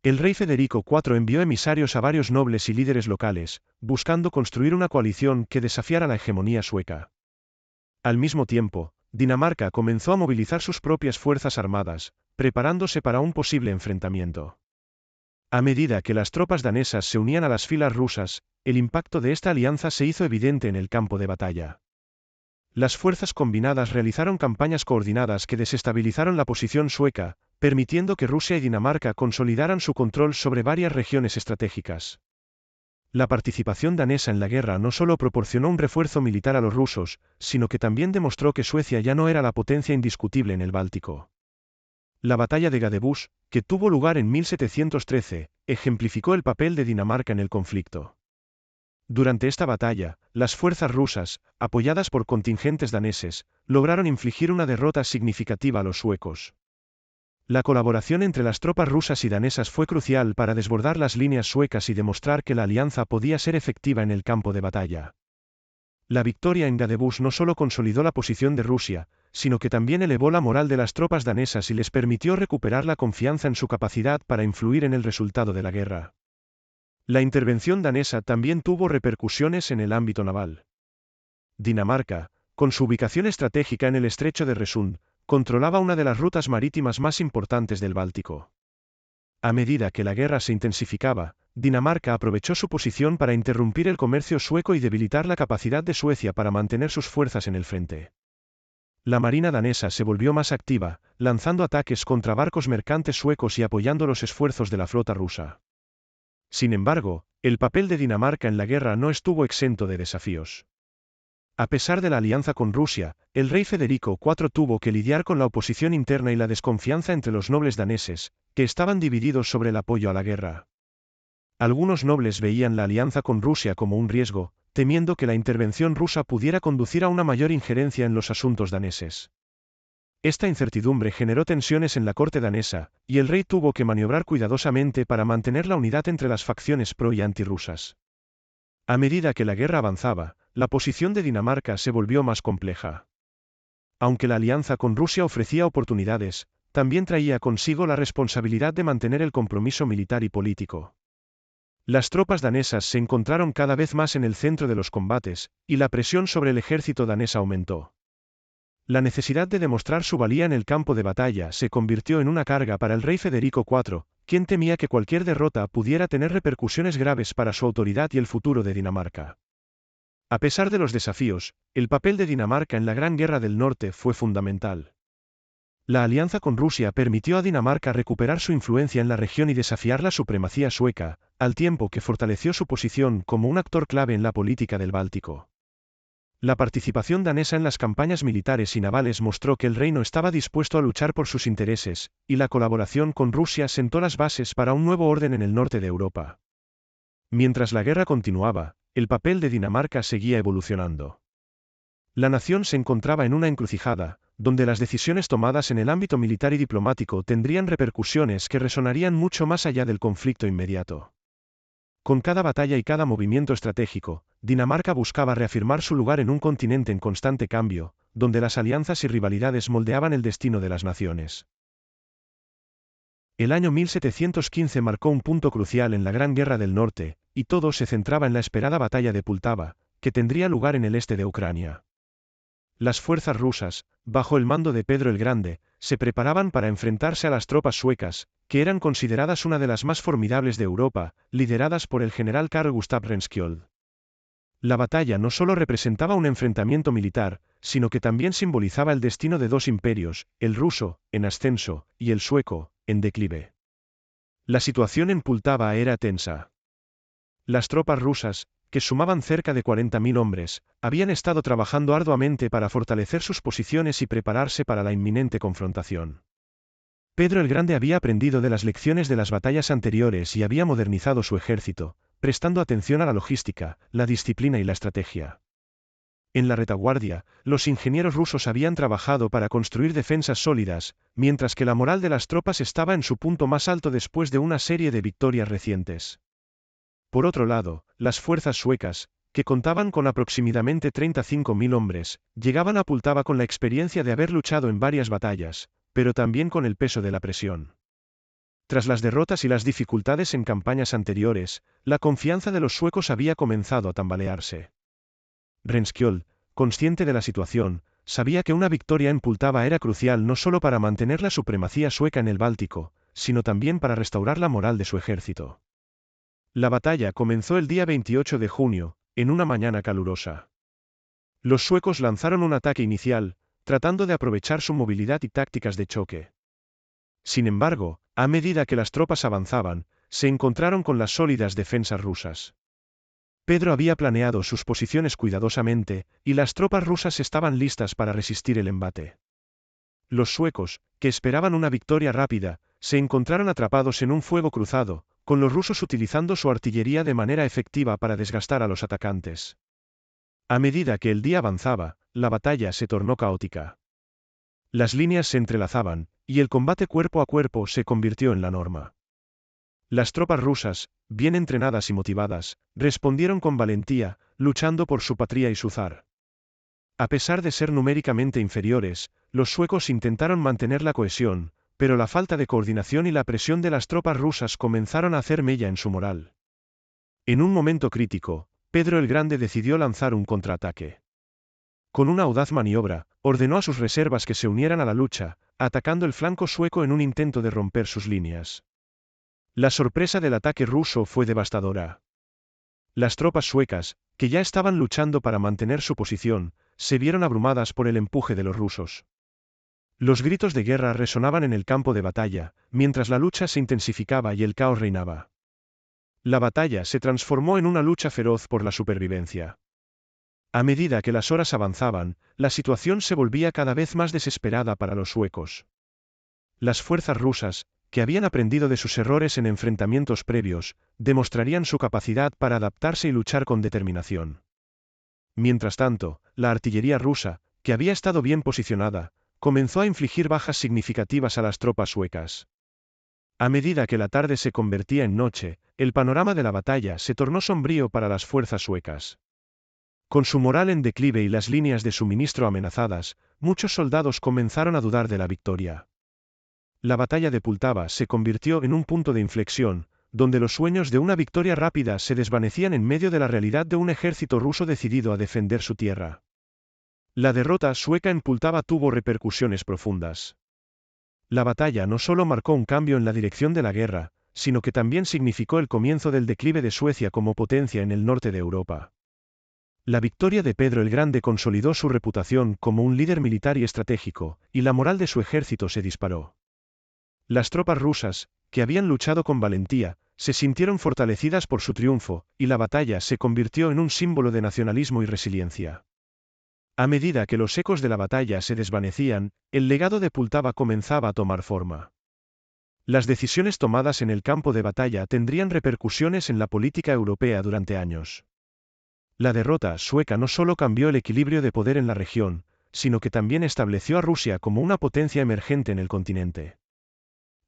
El rey Federico IV envió emisarios a varios nobles y líderes locales, buscando construir una coalición que desafiara la hegemonía sueca. Al mismo tiempo, Dinamarca comenzó a movilizar sus propias fuerzas armadas, preparándose para un posible enfrentamiento. A medida que las tropas danesas se unían a las filas rusas, el impacto de esta alianza se hizo evidente en el campo de batalla. Las fuerzas combinadas realizaron campañas coordinadas que desestabilizaron la posición sueca, permitiendo que Rusia y Dinamarca consolidaran su control sobre varias regiones estratégicas. La participación danesa en la guerra no solo proporcionó un refuerzo militar a los rusos, sino que también demostró que Suecia ya no era la potencia indiscutible en el Báltico. La batalla de Gadebusch, que tuvo lugar en 1713, ejemplificó el papel de Dinamarca en el conflicto. Durante esta batalla, las fuerzas rusas, apoyadas por contingentes daneses, lograron infligir una derrota significativa a los suecos. La colaboración entre las tropas rusas y danesas fue crucial para desbordar las líneas suecas y demostrar que la alianza podía ser efectiva en el campo de batalla. La victoria en Gadebusch no solo consolidó la posición de Rusia, sino que también elevó la moral de las tropas danesas y les permitió recuperar la confianza en su capacidad para influir en el resultado de la guerra. La intervención danesa también tuvo repercusiones en el ámbito naval. Dinamarca, con su ubicación estratégica en el estrecho de Resund, controlaba una de las rutas marítimas más importantes del Báltico. A medida que la guerra se intensificaba, Dinamarca aprovechó su posición para interrumpir el comercio sueco y debilitar la capacidad de Suecia para mantener sus fuerzas en el frente. La marina danesa se volvió más activa, lanzando ataques contra barcos mercantes suecos y apoyando los esfuerzos de la flota rusa. Sin embargo, el papel de Dinamarca en la guerra no estuvo exento de desafíos. A pesar de la alianza con Rusia, el rey Federico IV tuvo que lidiar con la oposición interna y la desconfianza entre los nobles daneses, que estaban divididos sobre el apoyo a la guerra. Algunos nobles veían la alianza con Rusia como un riesgo, temiendo que la intervención rusa pudiera conducir a una mayor injerencia en los asuntos daneses. Esta incertidumbre generó tensiones en la corte danesa, y el rey tuvo que maniobrar cuidadosamente para mantener la unidad entre las facciones pro y antirrusas. A medida que la guerra avanzaba, la posición de Dinamarca se volvió más compleja. Aunque la alianza con Rusia ofrecía oportunidades, también traía consigo la responsabilidad de mantener el compromiso militar y político. Las tropas danesas se encontraron cada vez más en el centro de los combates, y la presión sobre el ejército danés aumentó. La necesidad de demostrar su valía en el campo de batalla se convirtió en una carga para el rey Federico IV, quien temía que cualquier derrota pudiera tener repercusiones graves para su autoridad y el futuro de Dinamarca. A pesar de los desafíos, el papel de Dinamarca en la Gran Guerra del Norte fue fundamental. La alianza con Rusia permitió a Dinamarca recuperar su influencia en la región y desafiar la supremacía sueca, al tiempo que fortaleció su posición como un actor clave en la política del Báltico. La participación danesa en las campañas militares y navales mostró que el reino estaba dispuesto a luchar por sus intereses, y la colaboración con Rusia sentó las bases para un nuevo orden en el norte de Europa. Mientras la guerra continuaba, el papel de Dinamarca seguía evolucionando. La nación se encontraba en una encrucijada, donde las decisiones tomadas en el ámbito militar y diplomático tendrían repercusiones que resonarían mucho más allá del conflicto inmediato. Con cada batalla y cada movimiento estratégico, Dinamarca buscaba reafirmar su lugar en un continente en constante cambio, donde las alianzas y rivalidades moldeaban el destino de las naciones. El año 1715 marcó un punto crucial en la Gran Guerra del Norte, y todo se centraba en la esperada batalla de Pultava, que tendría lugar en el este de Ucrania. Las fuerzas rusas, bajo el mando de Pedro el Grande, se preparaban para enfrentarse a las tropas suecas, que eran consideradas una de las más formidables de Europa, lideradas por el general Carl Gustaf Rehnskjold. La batalla no solo representaba un enfrentamiento militar, sino que también simbolizaba el destino de dos imperios, el ruso, en ascenso, y el sueco, en declive. La situación en Pultava era tensa. Las tropas rusas, que sumaban cerca de 40.000 hombres, habían estado trabajando arduamente para fortalecer sus posiciones y prepararse para la inminente confrontación. Pedro el Grande había aprendido de las lecciones de las batallas anteriores y había modernizado su ejército, prestando atención a la logística, la disciplina y la estrategia. En la retaguardia, los ingenieros rusos habían trabajado para construir defensas sólidas, mientras que la moral de las tropas estaba en su punto más alto después de una serie de victorias recientes. Por otro lado, las fuerzas suecas, que contaban con aproximadamente 35.000 hombres, llegaban a Pultava con la experiencia de haber luchado en varias batallas, pero también con el peso de la presión. Tras las derrotas y las dificultades en campañas anteriores, la confianza de los suecos había comenzado a tambalearse. Renskiold, consciente de la situación, sabía que una victoria en Pultava era crucial no solo para mantener la supremacía sueca en el Báltico, sino también para restaurar la moral de su ejército. La batalla comenzó el día 28 de junio, en una mañana calurosa. Los suecos lanzaron un ataque inicial, tratando de aprovechar su movilidad y tácticas de choque. Sin embargo, a medida que las tropas avanzaban, se encontraron con las sólidas defensas rusas. Pedro había planeado sus posiciones cuidadosamente, y las tropas rusas estaban listas para resistir el embate. Los suecos, que esperaban una victoria rápida, se encontraron atrapados en un fuego cruzado, con los rusos utilizando su artillería de manera efectiva para desgastar a los atacantes. A medida que el día avanzaba, la batalla se tornó caótica. Las líneas se entrelazaban, y el combate cuerpo a cuerpo se convirtió en la norma. Las tropas rusas, bien entrenadas y motivadas, respondieron con valentía, luchando por su patria y su zar. A pesar de ser numéricamente inferiores, los suecos intentaron mantener la cohesión, pero la falta de coordinación y la presión de las tropas rusas comenzaron a hacer mella en su moral. En un momento crítico, Pedro el Grande decidió lanzar un contraataque. Con una audaz maniobra, ordenó a sus reservas que se unieran a la lucha, atacando el flanco sueco en un intento de romper sus líneas. La sorpresa del ataque ruso fue devastadora. Las tropas suecas, que ya estaban luchando para mantener su posición, se vieron abrumadas por el empuje de los rusos. Los gritos de guerra resonaban en el campo de batalla, mientras la lucha se intensificaba y el caos reinaba. La batalla se transformó en una lucha feroz por la supervivencia. A medida que las horas avanzaban, la situación se volvía cada vez más desesperada para los suecos. Las fuerzas rusas, que habían aprendido de sus errores en enfrentamientos previos, demostrarían su capacidad para adaptarse y luchar con determinación. Mientras tanto, la artillería rusa, que había estado bien posicionada, comenzó a infligir bajas significativas a las tropas suecas. A medida que la tarde se convertía en noche, el panorama de la batalla se tornó sombrío para las fuerzas suecas. Con su moral en declive y las líneas de suministro amenazadas, muchos soldados comenzaron a dudar de la victoria. La batalla de Pultava se convirtió en un punto de inflexión, donde los sueños de una victoria rápida se desvanecían en medio de la realidad de un ejército ruso decidido a defender su tierra. La derrota sueca en Pultava tuvo repercusiones profundas. La batalla no solo marcó un cambio en la dirección de la guerra, sino que también significó el comienzo del declive de Suecia como potencia en el norte de Europa. La victoria de Pedro el Grande consolidó su reputación como un líder militar y estratégico, y la moral de su ejército se disparó. Las tropas rusas, que habían luchado con valentía, se sintieron fortalecidas por su triunfo, y la batalla se convirtió en un símbolo de nacionalismo y resiliencia. A medida que los ecos de la batalla se desvanecían, el legado de Pultava comenzaba a tomar forma. Las decisiones tomadas en el campo de batalla tendrían repercusiones en la política europea durante años. La derrota sueca no solo cambió el equilibrio de poder en la región, sino que también estableció a Rusia como una potencia emergente en el continente.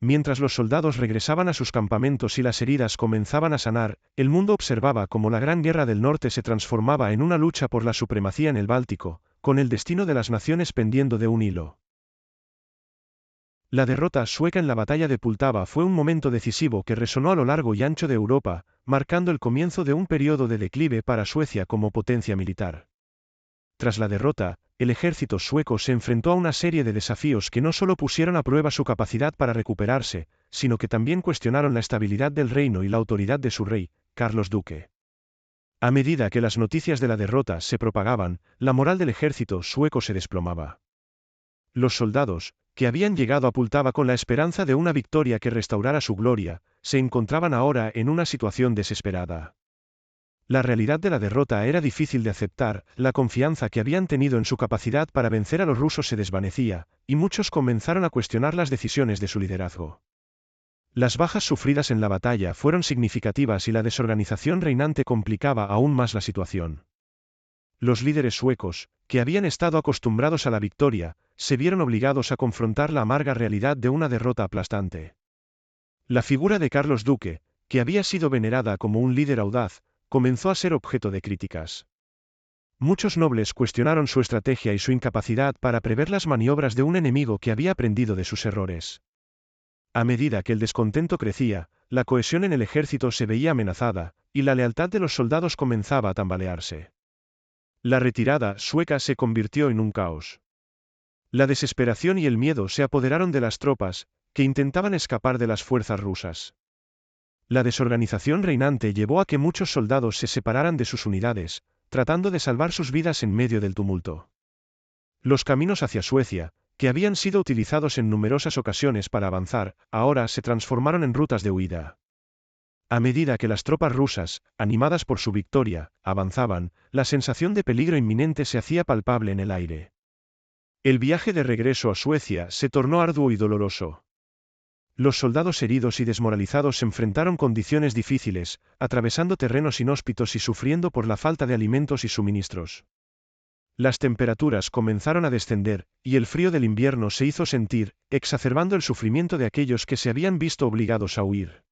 Mientras los soldados regresaban a sus campamentos y las heridas comenzaban a sanar, el mundo observaba cómo la Gran Guerra del Norte se transformaba en una lucha por la supremacía en el Báltico, con el destino de las naciones pendiendo de un hilo. La derrota sueca en la batalla de Pultava fue un momento decisivo que resonó a lo largo y ancho de Europa, marcando el comienzo de un periodo de declive para Suecia como potencia militar. Tras la derrota, el ejército sueco se enfrentó a una serie de desafíos que no solo pusieron a prueba su capacidad para recuperarse, sino que también cuestionaron la estabilidad del reino y la autoridad de su rey, Carlos Duque. A medida que las noticias de la derrota se propagaban, la moral del ejército sueco se desplomaba. Los soldados, que habían llegado a Pultava con la esperanza de una victoria que restaurara su gloria, se encontraban ahora en una situación desesperada. La realidad de la derrota era difícil de aceptar, la confianza que habían tenido en su capacidad para vencer a los rusos se desvanecía, y muchos comenzaron a cuestionar las decisiones de su liderazgo. Las bajas sufridas en la batalla fueron significativas y la desorganización reinante complicaba aún más la situación. Los líderes suecos, que habían estado acostumbrados a la victoria, se vieron obligados a confrontar la amarga realidad de una derrota aplastante. La figura de Carlos Duque, que había sido venerada como un líder audaz, comenzó a ser objeto de críticas. Muchos nobles cuestionaron su estrategia y su incapacidad para prever las maniobras de un enemigo que había aprendido de sus errores. A medida que el descontento crecía, la cohesión en el ejército se veía amenazada, y la lealtad de los soldados comenzaba a tambalearse. La retirada sueca se convirtió en un caos. La desesperación y el miedo se apoderaron de las tropas, que intentaban escapar de las fuerzas rusas. La desorganización reinante llevó a que muchos soldados se separaran de sus unidades, tratando de salvar sus vidas en medio del tumulto. Los caminos hacia Suecia, que habían sido utilizados en numerosas ocasiones para avanzar, ahora se transformaron en rutas de huida. A medida que las tropas rusas, animadas por su victoria, avanzaban, la sensación de peligro inminente se hacía palpable en el aire. El viaje de regreso a Suecia se tornó arduo y doloroso. Los soldados heridos y desmoralizados se enfrentaron condiciones difíciles, atravesando terrenos inhóspitos y sufriendo por la falta de alimentos y suministros. Las temperaturas comenzaron a descender, y el frío del invierno se hizo sentir, exacerbando el sufrimiento de aquellos que se habían visto obligados a huir.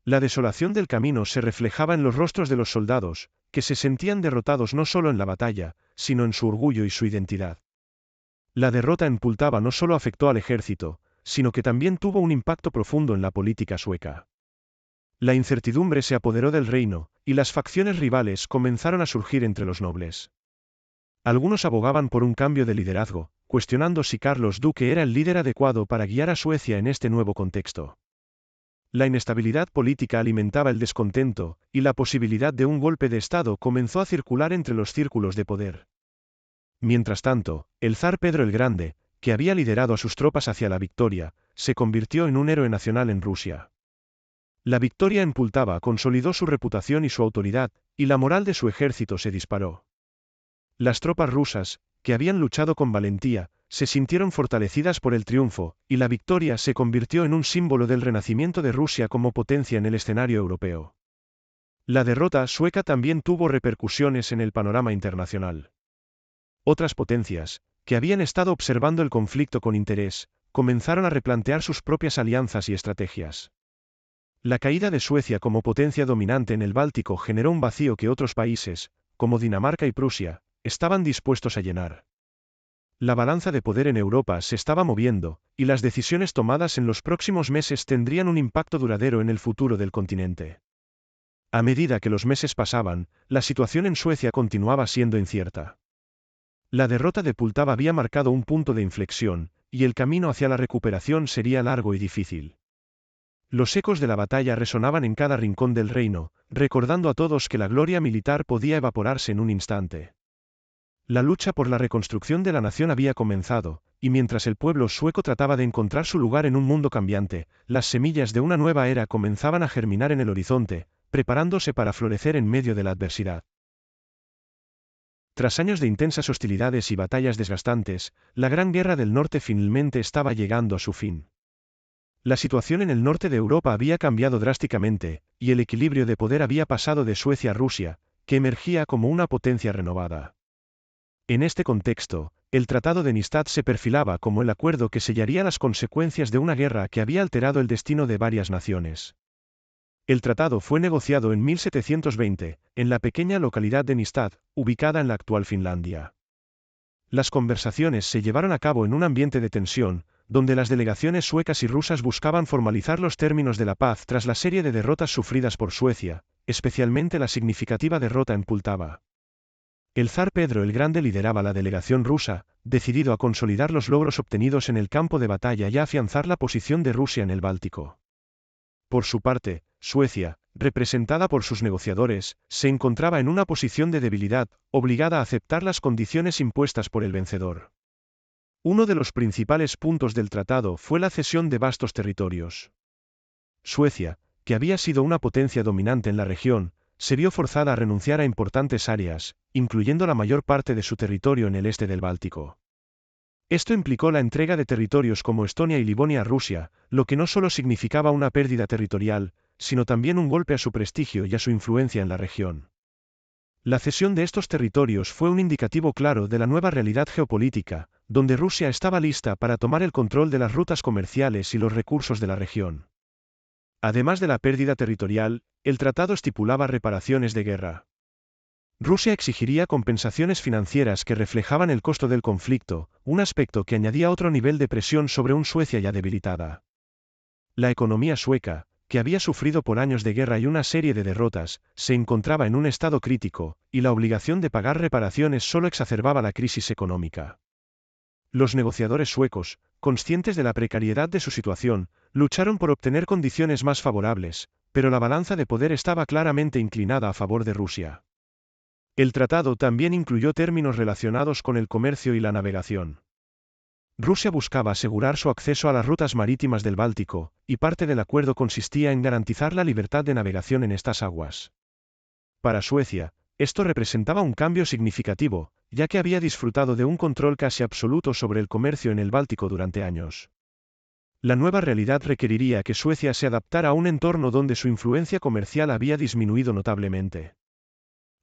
La desolación del camino se reflejaba en los rostros de los soldados, que se sentían derrotados no solo en la batalla, sino en su orgullo y su identidad. La derrota en Pultava no solo afectó al ejército, sino que también tuvo un impacto profundo en la política sueca. La incertidumbre se apoderó del reino, y las facciones rivales comenzaron a surgir entre los nobles. Algunos abogaban por un cambio de liderazgo, cuestionando si Carlos Duque era el líder adecuado para guiar a Suecia en este nuevo contexto. La inestabilidad política alimentaba el descontento, y la posibilidad de un golpe de Estado comenzó a circular entre los círculos de poder. Mientras tanto, el zar Pedro el Grande, que había liderado a sus tropas hacia la victoria, se convirtió en un héroe nacional en Rusia. La victoria en Pultava consolidó su reputación y su autoridad, y la moral de su ejército se disparó. Las tropas rusas, que habían luchado con valentía, se sintieron fortalecidas por el triunfo, y la victoria se convirtió en un símbolo del renacimiento de Rusia como potencia en el escenario europeo. La derrota sueca también tuvo repercusiones en el panorama internacional. Otras potencias, que habían estado observando el conflicto con interés, comenzaron a replantear sus propias alianzas y estrategias. La caída de Suecia como potencia dominante en el Báltico generó un vacío que otros países, como Dinamarca y Prusia, estaban dispuestos a llenar. La balanza de poder en Europa se estaba moviendo, y las decisiones tomadas en los próximos meses tendrían un impacto duradero en el futuro del continente. A medida que los meses pasaban, la situación en Suecia continuaba siendo incierta. La derrota de Pultava había marcado un punto de inflexión, y el camino hacia la recuperación sería largo y difícil. Los ecos de la batalla resonaban en cada rincón del reino, recordando a todos que la gloria militar podía evaporarse en un instante. La lucha por la reconstrucción de la nación había comenzado, y mientras el pueblo sueco trataba de encontrar su lugar en un mundo cambiante, las semillas de una nueva era comenzaban a germinar en el horizonte, preparándose para florecer en medio de la adversidad. Tras años de intensas hostilidades y batallas desgastantes, la Gran Guerra del Norte finalmente estaba llegando a su fin. La situación en el norte de Europa había cambiado drásticamente, y el equilibrio de poder había pasado de Suecia a Rusia, que emergía como una potencia renovada. En este contexto, el Tratado de Nystad se perfilaba como el acuerdo que sellaría las consecuencias de una guerra que había alterado el destino de varias naciones. El tratado fue negociado en 1720, en la pequeña localidad de Nystad, ubicada en la actual Finlandia. Las conversaciones se llevaron a cabo en un ambiente de tensión, donde las delegaciones suecas y rusas buscaban formalizar los términos de la paz tras la serie de derrotas sufridas por Suecia, especialmente la significativa derrota en Pultava. El zar Pedro el Grande lideraba la delegación rusa, decidido a consolidar los logros obtenidos en el campo de batalla y a afianzar la posición de Rusia en el Báltico. Por su parte, Suecia, representada por sus negociadores, se encontraba en una posición de debilidad, obligada a aceptar las condiciones impuestas por el vencedor. Uno de los principales puntos del tratado fue la cesión de vastos territorios. Suecia, que había sido una potencia dominante en la región, se vio forzada a renunciar a importantes áreas, incluyendo la mayor parte de su territorio en el este del Báltico. Esto implicó la entrega de territorios como Estonia y Livonia a Rusia, lo que no solo significaba una pérdida territorial, sino también un golpe a su prestigio y a su influencia en la región. La cesión de estos territorios fue un indicativo claro de la nueva realidad geopolítica, donde Rusia estaba lista para tomar el control de las rutas comerciales y los recursos de la región. Además de la pérdida territorial, el tratado estipulaba reparaciones de guerra. Rusia exigiría compensaciones financieras que reflejaban el costo del conflicto, un aspecto que añadía otro nivel de presión sobre una Suecia ya debilitada. La economía sueca, que había sufrido por años de guerra y una serie de derrotas, se encontraba en un estado crítico, y la obligación de pagar reparaciones solo exacerbaba la crisis económica. Los negociadores suecos, conscientes de la precariedad de su situación, lucharon por obtener condiciones más favorables, pero la balanza de poder estaba claramente inclinada a favor de Rusia. El tratado también incluyó términos relacionados con el comercio y la navegación. Rusia buscaba asegurar su acceso a las rutas marítimas del Báltico, y parte del acuerdo consistía en garantizar la libertad de navegación en estas aguas. Para Suecia, esto representaba un cambio significativo, ya que había disfrutado de un control casi absoluto sobre el comercio en el Báltico durante años. La nueva realidad requeriría que Suecia se adaptara a un entorno donde su influencia comercial había disminuido notablemente.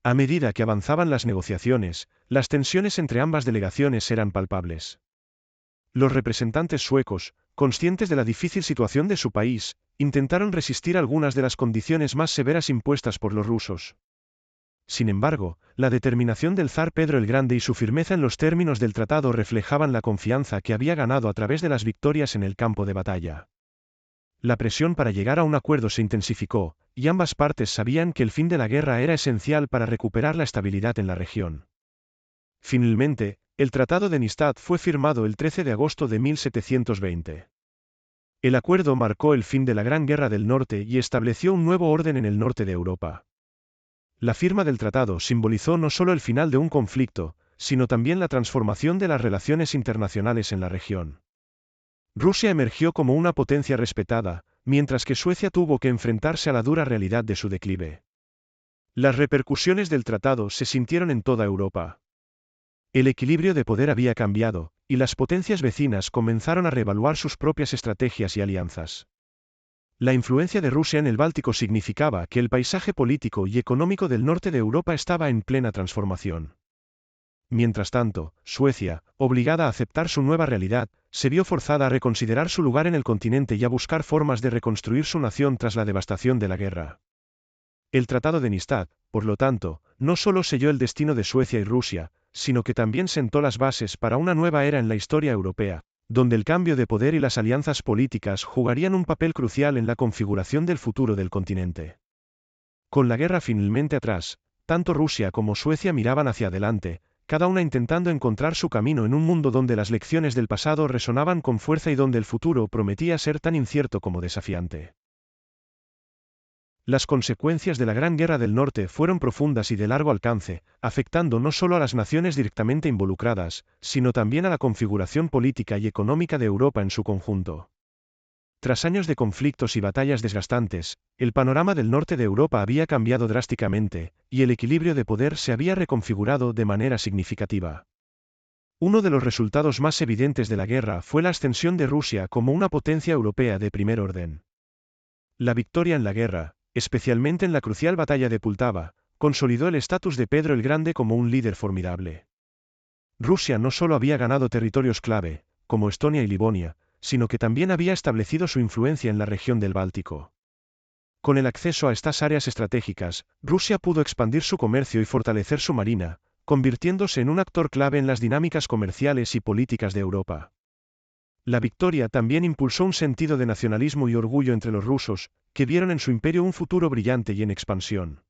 A medida que avanzaban las negociaciones, las tensiones entre ambas delegaciones eran palpables. Los representantes suecos, conscientes de la difícil situación de su país, intentaron resistir algunas de las condiciones más severas impuestas por los rusos. Sin embargo, la determinación del zar Pedro el Grande y su firmeza en los términos del tratado reflejaban la confianza que había ganado a través de las victorias en el campo de batalla. La presión para llegar a un acuerdo se intensificó, y ambas partes sabían que el fin de la guerra era esencial para recuperar la estabilidad en la región. Finalmente, el Tratado de Nystad fue firmado el 13 de agosto de 1720. El acuerdo marcó el fin de la Gran Guerra del Norte y estableció un nuevo orden en el norte de Europa. La firma del tratado simbolizó no solo el final de un conflicto, sino también la transformación de las relaciones internacionales en la región. Rusia emergió como una potencia respetada, mientras que Suecia tuvo que enfrentarse a la dura realidad de su declive. Las repercusiones del tratado se sintieron en toda Europa. El equilibrio de poder había cambiado, y las potencias vecinas comenzaron a reevaluar sus propias estrategias y alianzas. La influencia de Rusia en el Báltico significaba que el paisaje político y económico del norte de Europa estaba en plena transformación. Mientras tanto, Suecia, obligada a aceptar su nueva realidad, se vio forzada a reconsiderar su lugar en el continente y a buscar formas de reconstruir su nación tras la devastación de la guerra. El Tratado de Nystad, por lo tanto, no solo selló el destino de Suecia y Rusia, sino que también sentó las bases para una nueva era en la historia europea, donde el cambio de poder y las alianzas políticas jugarían un papel crucial en la configuración del futuro del continente. Con la guerra finalmente atrás, tanto Rusia como Suecia miraban hacia adelante, cada una intentando encontrar su camino en un mundo donde las lecciones del pasado resonaban con fuerza y donde el futuro prometía ser tan incierto como desafiante. Las consecuencias de la Gran Guerra del Norte fueron profundas y de largo alcance, afectando no solo a las naciones directamente involucradas, sino también a la configuración política y económica de Europa en su conjunto. Tras años de conflictos y batallas desgastantes, el panorama del norte de Europa había cambiado drásticamente, y el equilibrio de poder se había reconfigurado de manera significativa. Uno de los resultados más evidentes de la guerra fue la ascensión de Rusia como una potencia europea de primer orden. La victoria en la guerra, especialmente en la crucial batalla de Pultava, consolidó el estatus de Pedro el Grande como un líder formidable. Rusia no solo había ganado territorios clave, como Estonia y Livonia, sino que también había establecido su influencia en la región del Báltico. Con el acceso a estas áreas estratégicas, Rusia pudo expandir su comercio y fortalecer su marina, convirtiéndose en un actor clave en las dinámicas comerciales y políticas de Europa. La victoria también impulsó un sentido de nacionalismo y orgullo entre los rusos, que vieron en su imperio un futuro brillante y en expansión.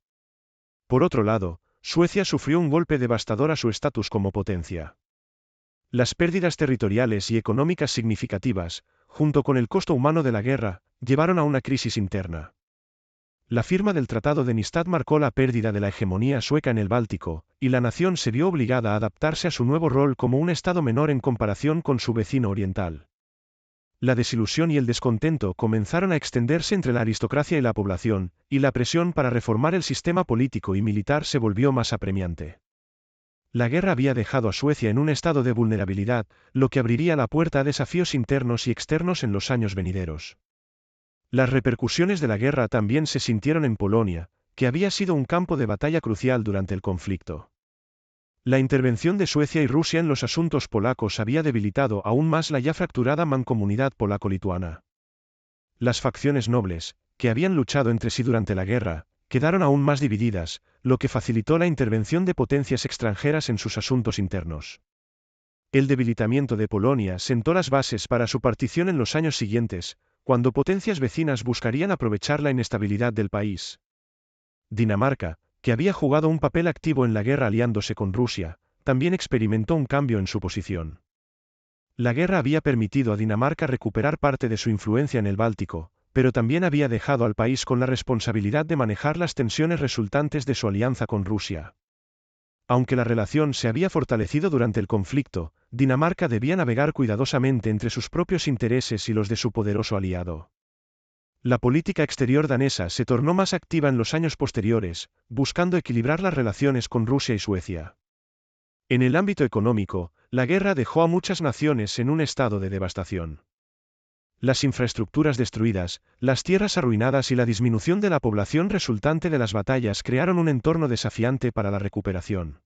Por otro lado, Suecia sufrió un golpe devastador a su estatus como potencia. Las pérdidas territoriales y económicas significativas, junto con el costo humano de la guerra, llevaron a una crisis interna. La firma del Tratado de Nystad marcó la pérdida de la hegemonía sueca en el Báltico, y la nación se vio obligada a adaptarse a su nuevo rol como un estado menor en comparación con su vecino oriental. La desilusión y el descontento comenzaron a extenderse entre la aristocracia y la población, y la presión para reformar el sistema político y militar se volvió más apremiante. La guerra había dejado a Suecia en un estado de vulnerabilidad, lo que abriría la puerta a desafíos internos y externos en los años venideros. Las repercusiones de la guerra también se sintieron en Polonia, que había sido un campo de batalla crucial durante el conflicto. La intervención de Suecia y Rusia en los asuntos polacos había debilitado aún más la ya fracturada mancomunidad polaco-lituana. Las facciones nobles, que habían luchado entre sí durante la guerra, quedaron aún más divididas, lo que facilitó la intervención de potencias extranjeras en sus asuntos internos. El debilitamiento de Polonia sentó las bases para su partición en los años siguientes, cuando potencias vecinas buscarían aprovechar la inestabilidad del país. Dinamarca, que había jugado un papel activo en la guerra aliándose con Rusia, también experimentó un cambio en su posición. La guerra había permitido a Dinamarca recuperar parte de su influencia en el Báltico, pero también había dejado al país con la responsabilidad de manejar las tensiones resultantes de su alianza con Rusia. Aunque la relación se había fortalecido durante el conflicto, Dinamarca debía navegar cuidadosamente entre sus propios intereses y los de su poderoso aliado. La política exterior danesa se tornó más activa en los años posteriores, buscando equilibrar las relaciones con Rusia y Suecia. En el ámbito económico, la guerra dejó a muchas naciones en un estado de devastación. Las infraestructuras destruidas, las tierras arruinadas y la disminución de la población resultante de las batallas crearon un entorno desafiante para la recuperación.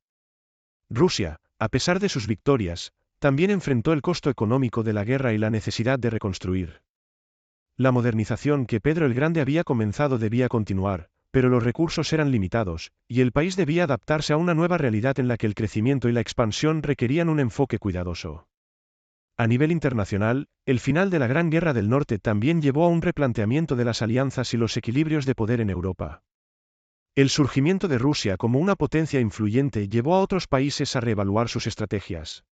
Rusia, a pesar de sus victorias, también enfrentó el costo económico de la guerra y la necesidad de reconstruir. La modernización que Pedro el Grande había comenzado debía continuar, pero los recursos eran limitados, y el país debía adaptarse a una nueva realidad en la que el crecimiento y la expansión requerían un enfoque cuidadoso. A nivel internacional, el final de la Gran Guerra del Norte también llevó a un replanteamiento de las alianzas y los equilibrios de poder en Europa. El surgimiento de Rusia como una potencia influyente llevó a otros países a reevaluar sus estrategias.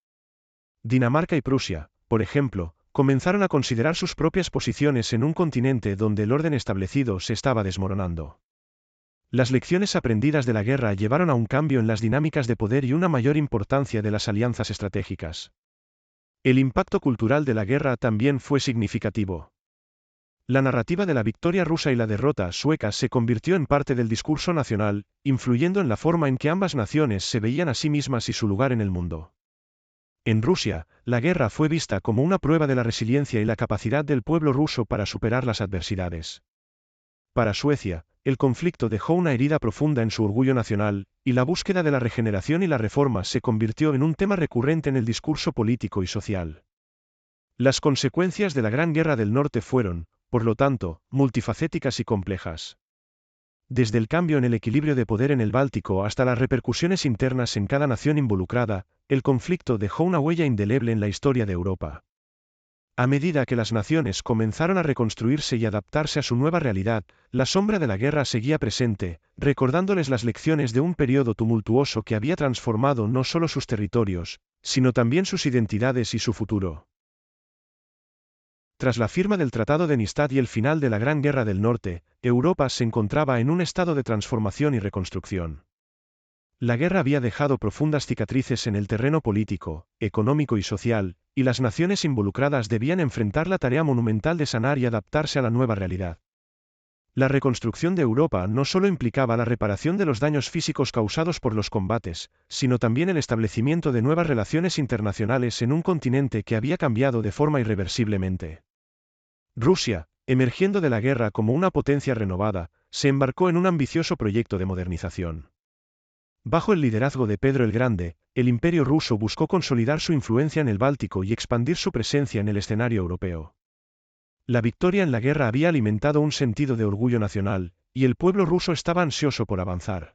Dinamarca y Prusia, por ejemplo, comenzaron a considerar sus propias posiciones en un continente donde el orden establecido se estaba desmoronando. Las lecciones aprendidas de la guerra llevaron a un cambio en las dinámicas de poder y una mayor importancia de las alianzas estratégicas. El impacto cultural de la guerra también fue significativo. La narrativa de la victoria rusa y la derrota sueca se convirtió en parte del discurso nacional, influyendo en la forma en que ambas naciones se veían a sí mismas y su lugar en el mundo. En Rusia, la guerra fue vista como una prueba de la resiliencia y la capacidad del pueblo ruso para superar las adversidades. Para Suecia, el conflicto dejó una herida profunda en su orgullo nacional, y la búsqueda de la regeneración y la reforma se convirtió en un tema recurrente en el discurso político y social. Las consecuencias de la Gran Guerra del Norte fueron, por lo tanto, multifacéticas y complejas. Desde el cambio en el equilibrio de poder en el Báltico hasta las repercusiones internas en cada nación involucrada, el conflicto dejó una huella indeleble en la historia de Europa. A medida que las naciones comenzaron a reconstruirse y adaptarse a su nueva realidad, la sombra de la guerra seguía presente, recordándoles las lecciones de un periodo tumultuoso que había transformado no solo sus territorios, sino también sus identidades y su futuro. Tras la firma del Tratado de Amistad y el final de la Gran Guerra del Norte, Europa se encontraba en un estado de transformación y reconstrucción. La guerra había dejado profundas cicatrices en el terreno político, económico y social, y las naciones involucradas debían enfrentar la tarea monumental de sanar y adaptarse a la nueva realidad. La reconstrucción de Europa no solo implicaba la reparación de los daños físicos causados por los combates, sino también el establecimiento de nuevas relaciones internacionales en un continente que había cambiado de forma irreversiblemente. Rusia, emergiendo de la guerra como una potencia renovada, se embarcó en un ambicioso proyecto de modernización. Bajo el liderazgo de Pedro el Grande, el Imperio ruso buscó consolidar su influencia en el Báltico y expandir su presencia en el escenario europeo. La victoria en la guerra había alimentado un sentido de orgullo nacional, y el pueblo ruso estaba ansioso por avanzar.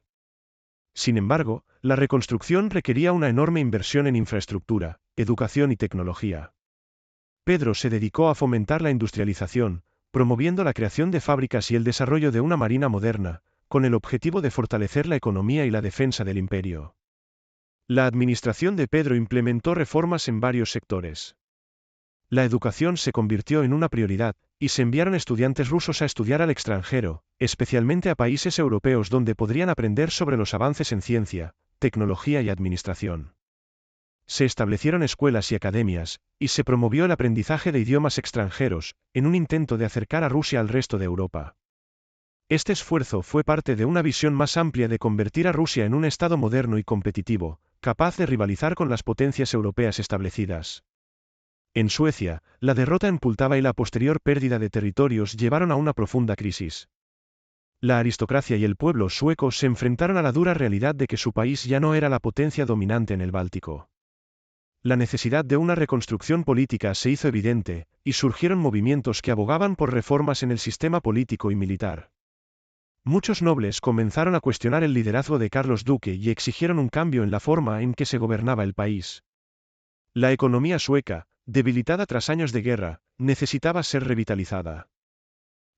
Sin embargo, la reconstrucción requería una enorme inversión en infraestructura, educación y tecnología. Pedro se dedicó a fomentar la industrialización, promoviendo la creación de fábricas y el desarrollo de una marina moderna, con el objetivo de fortalecer la economía y la defensa del imperio. La administración de Pedro implementó reformas en varios sectores. La educación se convirtió en una prioridad, y se enviaron estudiantes rusos a estudiar al extranjero, especialmente a países europeos donde podrían aprender sobre los avances en ciencia, tecnología y administración. Se establecieron escuelas y academias, y se promovió el aprendizaje de idiomas extranjeros, en un intento de acercar a Rusia al resto de Europa. Este esfuerzo fue parte de una visión más amplia de convertir a Rusia en un Estado moderno y competitivo, capaz de rivalizar con las potencias europeas establecidas. En Suecia, la derrota en Pultava y la posterior pérdida de territorios llevaron a una profunda crisis. La aristocracia y el pueblo sueco se enfrentaron a la dura realidad de que su país ya no era la potencia dominante en el Báltico. La necesidad de una reconstrucción política se hizo evidente, y surgieron movimientos que abogaban por reformas en el sistema político y militar. Muchos nobles comenzaron a cuestionar el liderazgo de Carlos Duque y exigieron un cambio en la forma en que se gobernaba el país. La economía sueca, debilitada tras años de guerra, necesitaba ser revitalizada.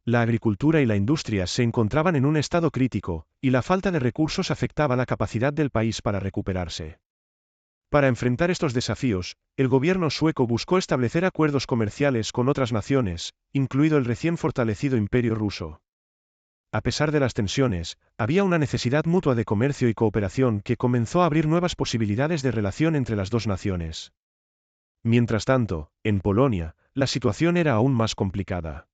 La agricultura y la industria se encontraban en un estado crítico, y la falta de recursos afectaba la capacidad del país para recuperarse. Para enfrentar estos desafíos, el gobierno sueco buscó establecer acuerdos comerciales con otras naciones, incluido el recién fortalecido Imperio ruso. A pesar de las tensiones, había una necesidad mutua de comercio y cooperación que comenzó a abrir nuevas posibilidades de relación entre las dos naciones. Mientras tanto, en Polonia, la situación era aún más complicada.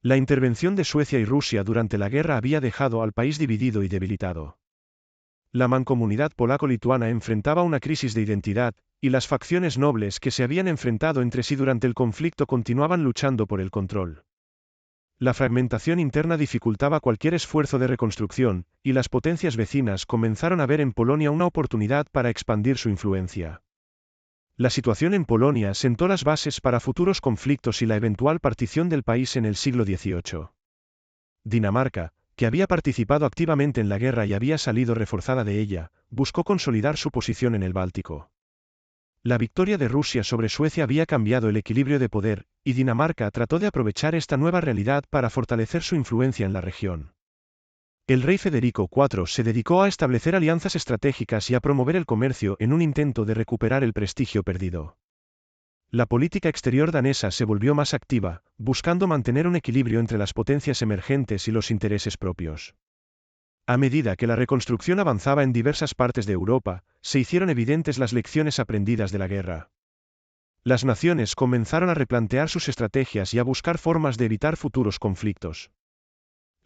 La intervención de Suecia y Rusia durante la guerra había dejado al país dividido y debilitado. La mancomunidad polaco-lituana enfrentaba una crisis de identidad, y las facciones nobles que se habían enfrentado entre sí durante el conflicto continuaban luchando por el control. La fragmentación interna dificultaba cualquier esfuerzo de reconstrucción, y las potencias vecinas comenzaron a ver en Polonia una oportunidad para expandir su influencia. La situación en Polonia sentó las bases para futuros conflictos y la eventual partición del país en el siglo XVIII. Dinamarca, que había participado activamente en la guerra y había salido reforzada de ella, buscó consolidar su posición en el Báltico. La victoria de Rusia sobre Suecia había cambiado el equilibrio de poder, y Dinamarca trató de aprovechar esta nueva realidad para fortalecer su influencia en la región. El rey Federico IV se dedicó a establecer alianzas estratégicas y a promover el comercio en un intento de recuperar el prestigio perdido. La política exterior danesa se volvió más activa, buscando mantener un equilibrio entre las potencias emergentes y los intereses propios. A medida que la reconstrucción avanzaba en diversas partes de Europa, se hicieron evidentes las lecciones aprendidas de la guerra. Las naciones comenzaron a replantear sus estrategias y a buscar formas de evitar futuros conflictos.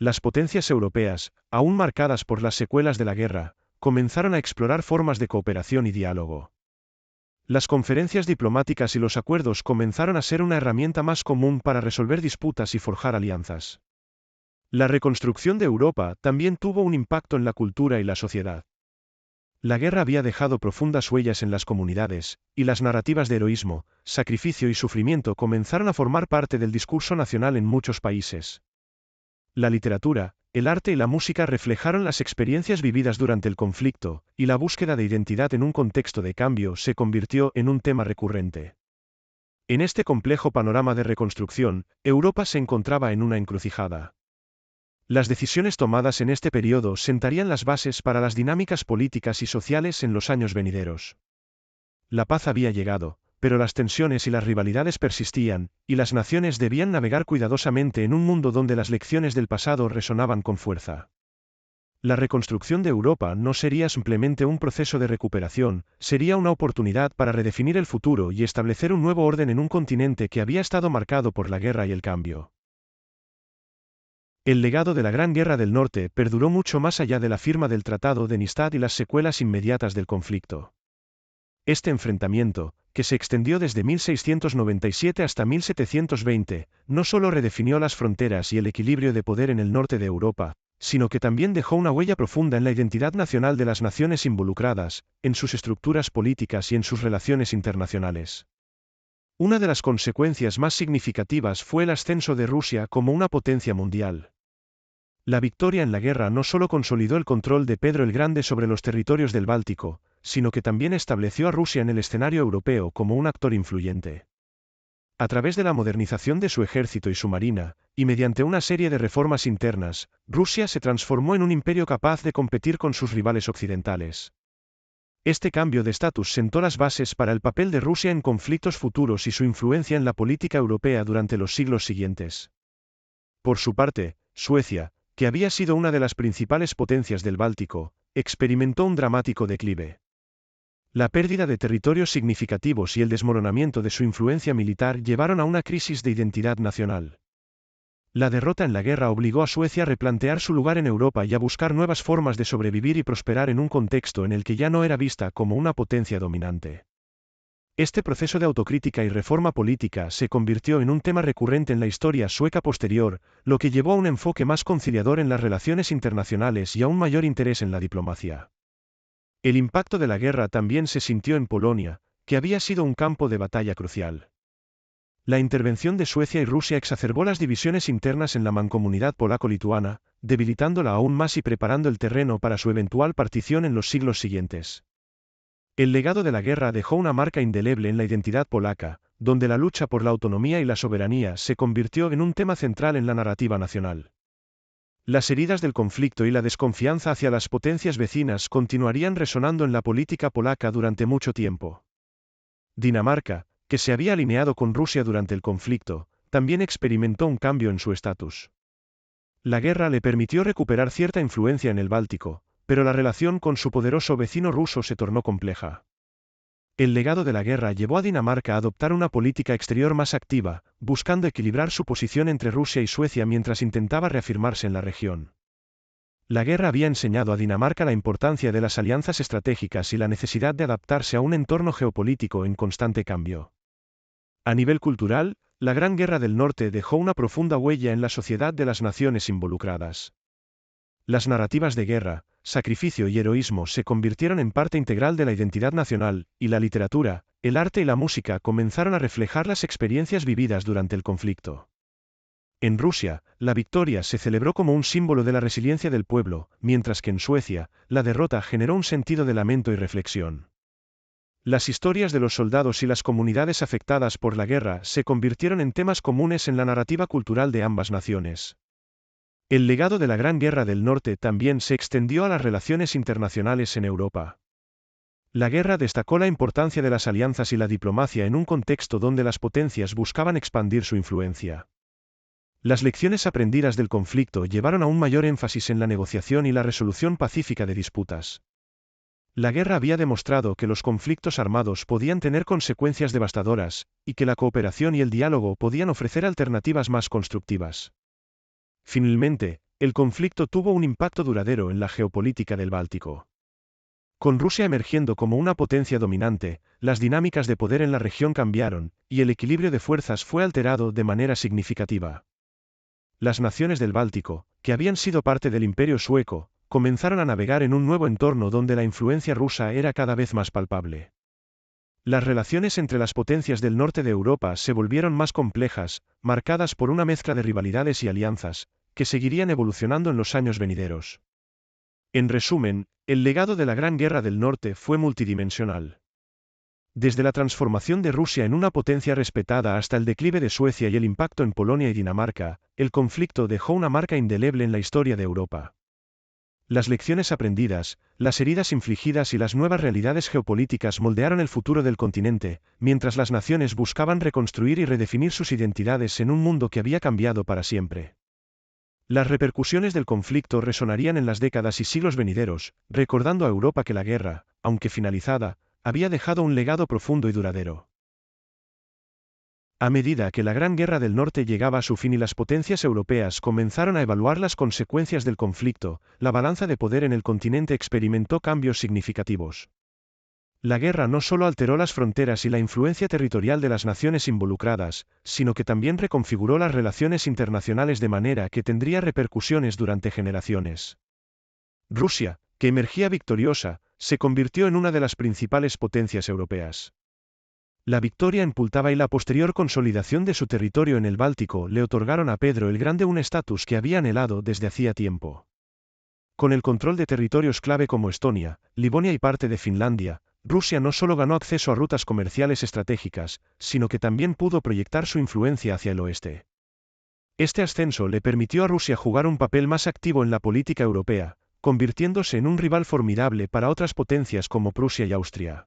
Las potencias europeas, aún marcadas por las secuelas de la guerra, comenzaron a explorar formas de cooperación y diálogo. Las conferencias diplomáticas y los acuerdos comenzaron a ser una herramienta más común para resolver disputas y forjar alianzas. La reconstrucción de Europa también tuvo un impacto en la cultura y la sociedad. La guerra había dejado profundas huellas en las comunidades, y las narrativas de heroísmo, sacrificio y sufrimiento comenzaron a formar parte del discurso nacional en muchos países. La literatura, el arte y la música reflejaron las experiencias vividas durante el conflicto, y la búsqueda de identidad en un contexto de cambio se convirtió en un tema recurrente. En este complejo panorama de reconstrucción, Europa se encontraba en una encrucijada. Las decisiones tomadas en este periodo sentarían las bases para las dinámicas políticas y sociales en los años venideros. La paz había llegado, pero las tensiones y las rivalidades persistían, y las naciones debían navegar cuidadosamente en un mundo donde las lecciones del pasado resonaban con fuerza. La reconstrucción de Europa no sería simplemente un proceso de recuperación, sería una oportunidad para redefinir el futuro y establecer un nuevo orden en un continente que había estado marcado por la guerra y el cambio. El legado de la Gran Guerra del Norte perduró mucho más allá de la firma del Tratado de Nystad y las secuelas inmediatas del conflicto. Este enfrentamiento, que se extendió desde 1697 hasta 1720, no solo redefinió las fronteras y el equilibrio de poder en el norte de Europa, sino que también dejó una huella profunda en la identidad nacional de las naciones involucradas, en sus estructuras políticas y en sus relaciones internacionales. Una de las consecuencias más significativas fue el ascenso de Rusia como una potencia mundial. La victoria en la guerra no solo consolidó el control de Pedro el Grande sobre los territorios del Báltico, sino que también estableció a Rusia en el escenario europeo como un actor influyente. A través de la modernización de su ejército y su marina, y mediante una serie de reformas internas, Rusia se transformó en un imperio capaz de competir con sus rivales occidentales. Este cambio de estatus sentó las bases para el papel de Rusia en conflictos futuros y su influencia en la política europea durante los siglos siguientes. Por su parte, Suecia, que había sido una de las principales potencias del Báltico, experimentó un dramático declive. La pérdida de territorios significativos y el desmoronamiento de su influencia militar llevaron a una crisis de identidad nacional. La derrota en la guerra obligó a Suecia a replantear su lugar en Europa y a buscar nuevas formas de sobrevivir y prosperar en un contexto en el que ya no era vista como una potencia dominante. Este proceso de autocrítica y reforma política se convirtió en un tema recurrente en la historia sueca posterior, lo que llevó a un enfoque más conciliador en las relaciones internacionales y a un mayor interés en la diplomacia. El impacto de la guerra también se sintió en Polonia, que había sido un campo de batalla crucial. La intervención de Suecia y Rusia exacerbó las divisiones internas en la mancomunidad polaco-lituana, debilitándola aún más y preparando el terreno para su eventual partición en los siglos siguientes. El legado de la guerra dejó una marca indeleble en la identidad polaca, donde la lucha por la autonomía y la soberanía se convirtió en un tema central en la narrativa nacional. Las heridas del conflicto y la desconfianza hacia las potencias vecinas continuarían resonando en la política polaca durante mucho tiempo. Dinamarca, que se había alineado con Rusia durante el conflicto, también experimentó un cambio en su estatus. La guerra le permitió recuperar cierta influencia en el Báltico, pero la relación con su poderoso vecino ruso se tornó compleja. El legado de la guerra llevó a Dinamarca a adoptar una política exterior más activa, buscando equilibrar su posición entre Rusia y Suecia mientras intentaba reafirmarse en la región. La guerra había enseñado a Dinamarca la importancia de las alianzas estratégicas y la necesidad de adaptarse a un entorno geopolítico en constante cambio. A nivel cultural, la Gran Guerra del Norte dejó una profunda huella en la sociedad de las naciones involucradas. Las narrativas de guerra, sacrificio y heroísmo se convirtieron en parte integral de la identidad nacional, y la literatura, el arte y la música comenzaron a reflejar las experiencias vividas durante el conflicto. En Rusia, la victoria se celebró como un símbolo de la resiliencia del pueblo, mientras que en Suecia, la derrota generó un sentido de lamento y reflexión. Las historias de los soldados y las comunidades afectadas por la guerra se convirtieron en temas comunes en la narrativa cultural de ambas naciones. El legado de la Gran Guerra del Norte también se extendió a las relaciones internacionales en Europa. La guerra destacó la importancia de las alianzas y la diplomacia en un contexto donde las potencias buscaban expandir su influencia. Las lecciones aprendidas del conflicto llevaron a un mayor énfasis en la negociación y la resolución pacífica de disputas. La guerra había demostrado que los conflictos armados podían tener consecuencias devastadoras, y que la cooperación y el diálogo podían ofrecer alternativas más constructivas. Finalmente, el conflicto tuvo un impacto duradero en la geopolítica del Báltico. Con Rusia emergiendo como una potencia dominante, las dinámicas de poder en la región cambiaron, y el equilibrio de fuerzas fue alterado de manera significativa. Las naciones del Báltico, que habían sido parte del Imperio sueco, comenzaron a navegar en un nuevo entorno donde la influencia rusa era cada vez más palpable. Las relaciones entre las potencias del norte de Europa se volvieron más complejas, marcadas por una mezcla de rivalidades y alianzas, que seguirían evolucionando en los años venideros. En resumen, el legado de la Gran Guerra del Norte fue multidimensional. Desde la transformación de Rusia en una potencia respetada hasta el declive de Suecia y el impacto en Polonia y Dinamarca, el conflicto dejó una marca indeleble en la historia de Europa. Las lecciones aprendidas, las heridas infligidas y las nuevas realidades geopolíticas moldearon el futuro del continente, mientras las naciones buscaban reconstruir y redefinir sus identidades en un mundo que había cambiado para siempre. Las repercusiones del conflicto resonarían en las décadas y siglos venideros, recordando a Europa que la guerra, aunque finalizada, había dejado un legado profundo y duradero. A medida que la Gran Guerra del Norte llegaba a su fin y las potencias europeas comenzaron a evaluar las consecuencias del conflicto, la balanza de poder en el continente experimentó cambios significativos. La guerra no solo alteró las fronteras y la influencia territorial de las naciones involucradas, sino que también reconfiguró las relaciones internacionales de manera que tendría repercusiones durante generaciones. Rusia, que emergía victoriosa, se convirtió en una de las principales potencias europeas. La victoria en Pultava y la posterior consolidación de su territorio en el Báltico le otorgaron a Pedro el Grande un estatus que había anhelado desde hacía tiempo. Con el control de territorios clave como Estonia, Livonia y parte de Finlandia, Rusia no solo ganó acceso a rutas comerciales estratégicas, sino que también pudo proyectar su influencia hacia el oeste. Este ascenso le permitió a Rusia jugar un papel más activo en la política europea, convirtiéndose en un rival formidable para otras potencias como Prusia y Austria.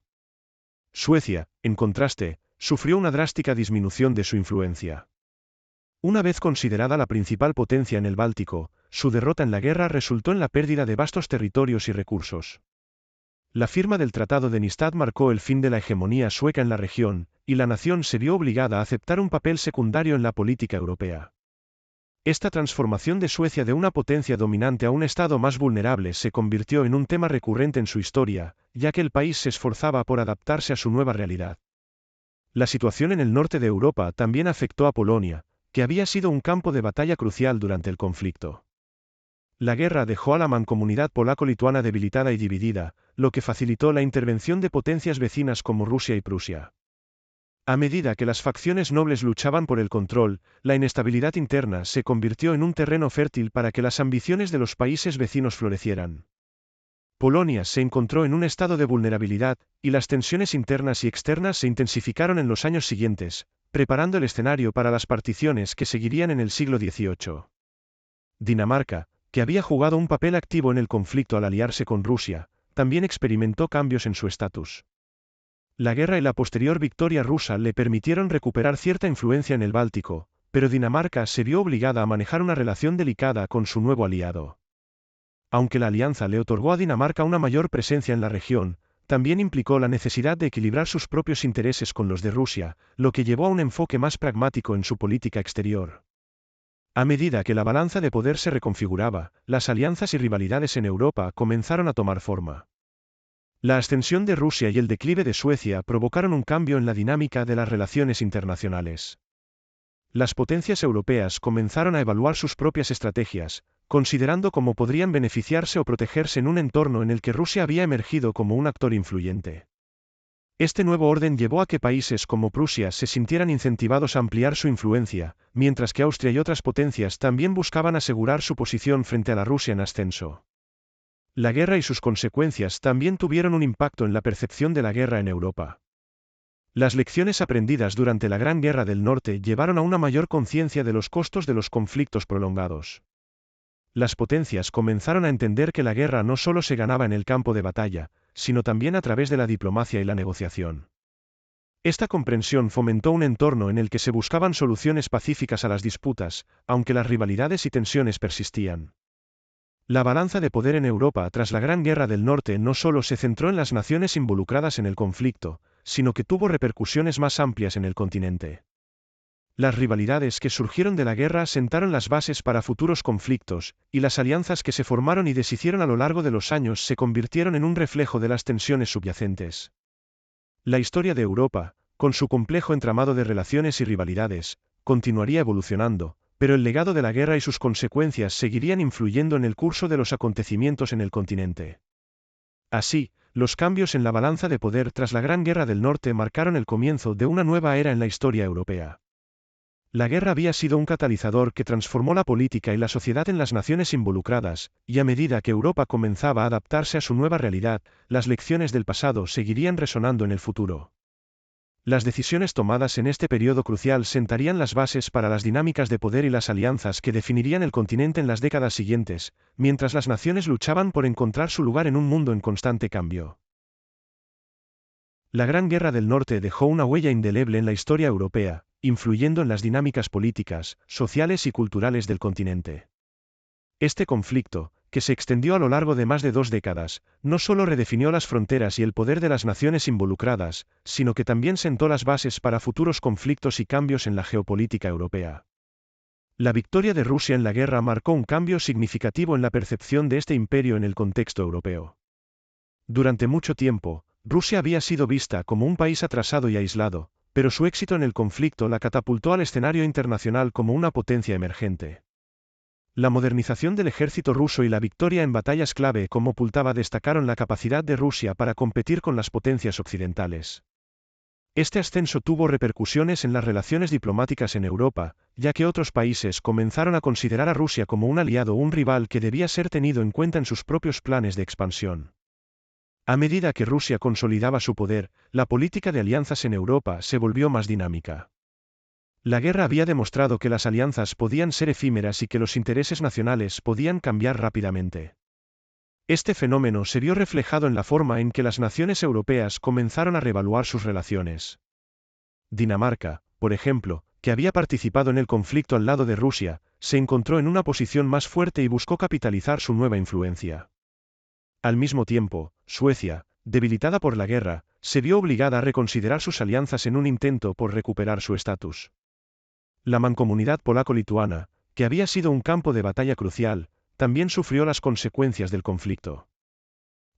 Suecia, en contraste, sufrió una drástica disminución de su influencia. Una vez considerada la principal potencia en el Báltico, su derrota en la guerra resultó en la pérdida de vastos territorios y recursos. La firma del Tratado de Nystad marcó el fin de la hegemonía sueca en la región, y la nación se vio obligada a aceptar un papel secundario en la política europea. Esta transformación de Suecia de una potencia dominante a un estado más vulnerable se convirtió en un tema recurrente en su historia, ya que el país se esforzaba por adaptarse a su nueva realidad. La situación en el norte de Europa también afectó a Polonia, que había sido un campo de batalla crucial durante el conflicto. La guerra dejó a la mancomunidad polaco-lituana debilitada y dividida, lo que facilitó la intervención de potencias vecinas como Rusia y Prusia. A medida que las facciones nobles luchaban por el control, la inestabilidad interna se convirtió en un terreno fértil para que las ambiciones de los países vecinos florecieran. Polonia se encontró en un estado de vulnerabilidad, y las tensiones internas y externas se intensificaron en los años siguientes, preparando el escenario para las particiones que seguirían en el siglo XVIII. Dinamarca, que había jugado un papel activo en el conflicto al aliarse con Rusia, también experimentó cambios en su estatus. La guerra y la posterior victoria rusa le permitieron recuperar cierta influencia en el Báltico, pero Dinamarca se vio obligada a manejar una relación delicada con su nuevo aliado. Aunque la alianza le otorgó a Dinamarca una mayor presencia en la región, también implicó la necesidad de equilibrar sus propios intereses con los de Rusia, lo que llevó a un enfoque más pragmático en su política exterior. A medida que la balanza de poder se reconfiguraba, las alianzas y rivalidades en Europa comenzaron a tomar forma. La ascensión de Rusia y el declive de Suecia provocaron un cambio en la dinámica de las relaciones internacionales. Las potencias europeas comenzaron a evaluar sus propias estrategias, considerando cómo podrían beneficiarse o protegerse en un entorno en el que Rusia había emergido como un actor influyente. Este nuevo orden llevó a que países como Prusia se sintieran incentivados a ampliar su influencia, mientras que Austria y otras potencias también buscaban asegurar su posición frente a la Rusia en ascenso. La guerra y sus consecuencias también tuvieron un impacto en la percepción de la guerra en Europa. Las lecciones aprendidas durante la Gran Guerra del Norte llevaron a una mayor conciencia de los costos de los conflictos prolongados. Las potencias comenzaron a entender que la guerra no solo se ganaba en el campo de batalla, sino también a través de la diplomacia y la negociación. Esta comprensión fomentó un entorno en el que se buscaban soluciones pacíficas a las disputas, aunque las rivalidades y tensiones persistían. La balanza de poder en Europa tras la Gran Guerra del Norte no solo se centró en las naciones involucradas en el conflicto, sino que tuvo repercusiones más amplias en el continente. Las rivalidades que surgieron de la guerra sentaron las bases para futuros conflictos, y las alianzas que se formaron y deshicieron a lo largo de los años se convirtieron en un reflejo de las tensiones subyacentes. La historia de Europa, con su complejo entramado de relaciones y rivalidades, continuaría evolucionando, pero el legado de la guerra y sus consecuencias seguirían influyendo en el curso de los acontecimientos en el continente. Así, los cambios en la balanza de poder tras la Gran Guerra del Norte marcaron el comienzo de una nueva era en la historia europea. La guerra había sido un catalizador que transformó la política y la sociedad en las naciones involucradas, y a medida que Europa comenzaba a adaptarse a su nueva realidad, las lecciones del pasado seguirían resonando en el futuro. Las decisiones tomadas en este periodo crucial sentarían las bases para las dinámicas de poder y las alianzas que definirían el continente en las décadas siguientes, mientras las naciones luchaban por encontrar su lugar en un mundo en constante cambio. La Gran Guerra del Norte dejó una huella indeleble en la historia europea, influyendo en las dinámicas políticas, sociales y culturales del continente. Este conflicto, que se extendió a lo largo de más de 2 décadas, no solo redefinió las fronteras y el poder de las naciones involucradas, sino que también sentó las bases para futuros conflictos y cambios en la geopolítica europea. La victoria de Rusia en la guerra marcó un cambio significativo en la percepción de este imperio en el contexto europeo. Durante mucho tiempo, Rusia había sido vista como un país atrasado y aislado, pero su éxito en el conflicto la catapultó al escenario internacional como una potencia emergente. La modernización del ejército ruso y la victoria en batallas clave como Pultava destacaron la capacidad de Rusia para competir con las potencias occidentales. Este ascenso tuvo repercusiones en las relaciones diplomáticas en Europa, ya que otros países comenzaron a considerar a Rusia como un aliado o un rival que debía ser tenido en cuenta en sus propios planes de expansión. A medida que Rusia consolidaba su poder, la política de alianzas en Europa se volvió más dinámica. La guerra había demostrado que las alianzas podían ser efímeras y que los intereses nacionales podían cambiar rápidamente. Este fenómeno se vio reflejado en la forma en que las naciones europeas comenzaron a reevaluar sus relaciones. Dinamarca, por ejemplo, que había participado en el conflicto al lado de Rusia, se encontró en una posición más fuerte y buscó capitalizar su nueva influencia. Al mismo tiempo, Suecia, debilitada por la guerra, se vio obligada a reconsiderar sus alianzas en un intento por recuperar su estatus. La mancomunidad polaco-lituana, que había sido un campo de batalla crucial, también sufrió las consecuencias del conflicto.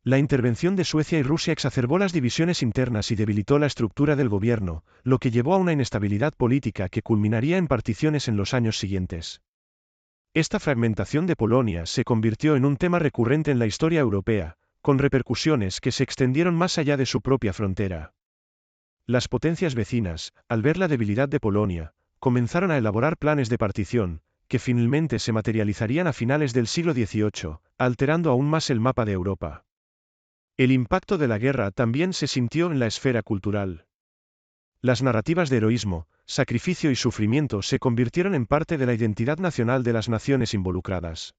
La intervención de Suecia y Rusia exacerbó las divisiones internas y debilitó la estructura del gobierno, lo que llevó a una inestabilidad política que culminaría en particiones en los años siguientes. Esta fragmentación de Polonia se convirtió en un tema recurrente en la historia europea, con repercusiones que se extendieron más allá de su propia frontera. Las potencias vecinas, al ver la debilidad de Polonia, comenzaron a elaborar planes de partición, que finalmente se materializarían a finales del siglo XVIII, alterando aún más el mapa de Europa. El impacto de la guerra también se sintió en la esfera cultural. Las narrativas de heroísmo, sacrificio y sufrimiento se convirtieron en parte de la identidad nacional de las naciones involucradas.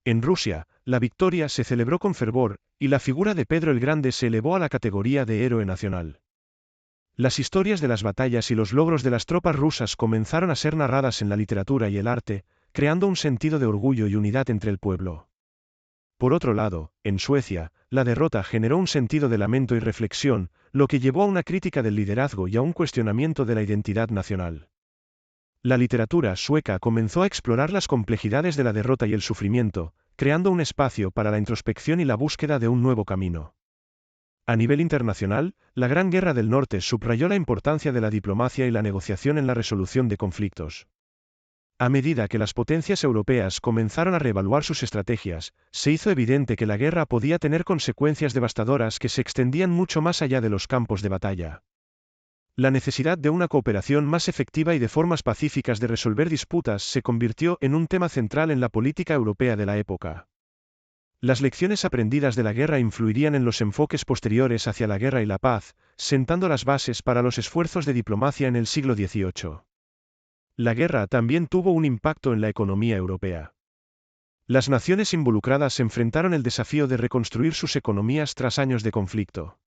En Rusia, la victoria se celebró con fervor, y la figura de Pedro el Grande se elevó a la categoría de héroe nacional. Las historias de las batallas y los logros de las tropas rusas comenzaron a ser narradas en la literatura y el arte, creando un sentido de orgullo y unidad entre el pueblo. Por otro lado, en Suecia, la derrota generó un sentido de lamento y reflexión, lo que llevó a una crítica del liderazgo y a un cuestionamiento de la identidad nacional. La literatura sueca comenzó a explorar las complejidades de la derrota y el sufrimiento, creando un espacio para la introspección y la búsqueda de un nuevo camino. A nivel internacional, la Gran Guerra del Norte subrayó la importancia de la diplomacia y la negociación en la resolución de conflictos. A medida que las potencias europeas comenzaron a reevaluar sus estrategias, se hizo evidente que la guerra podía tener consecuencias devastadoras que se extendían mucho más allá de los campos de batalla. La necesidad de una cooperación más efectiva y de formas pacíficas de resolver disputas se convirtió en un tema central en la política europea de la época. Las lecciones aprendidas de la guerra influirían en los enfoques posteriores hacia la guerra y la paz, sentando las bases para los esfuerzos de diplomacia en el siglo XVIII. La guerra también tuvo un impacto en la economía europea. Las naciones involucradas enfrentaron el desafío de reconstruir sus economías tras años de conflicto.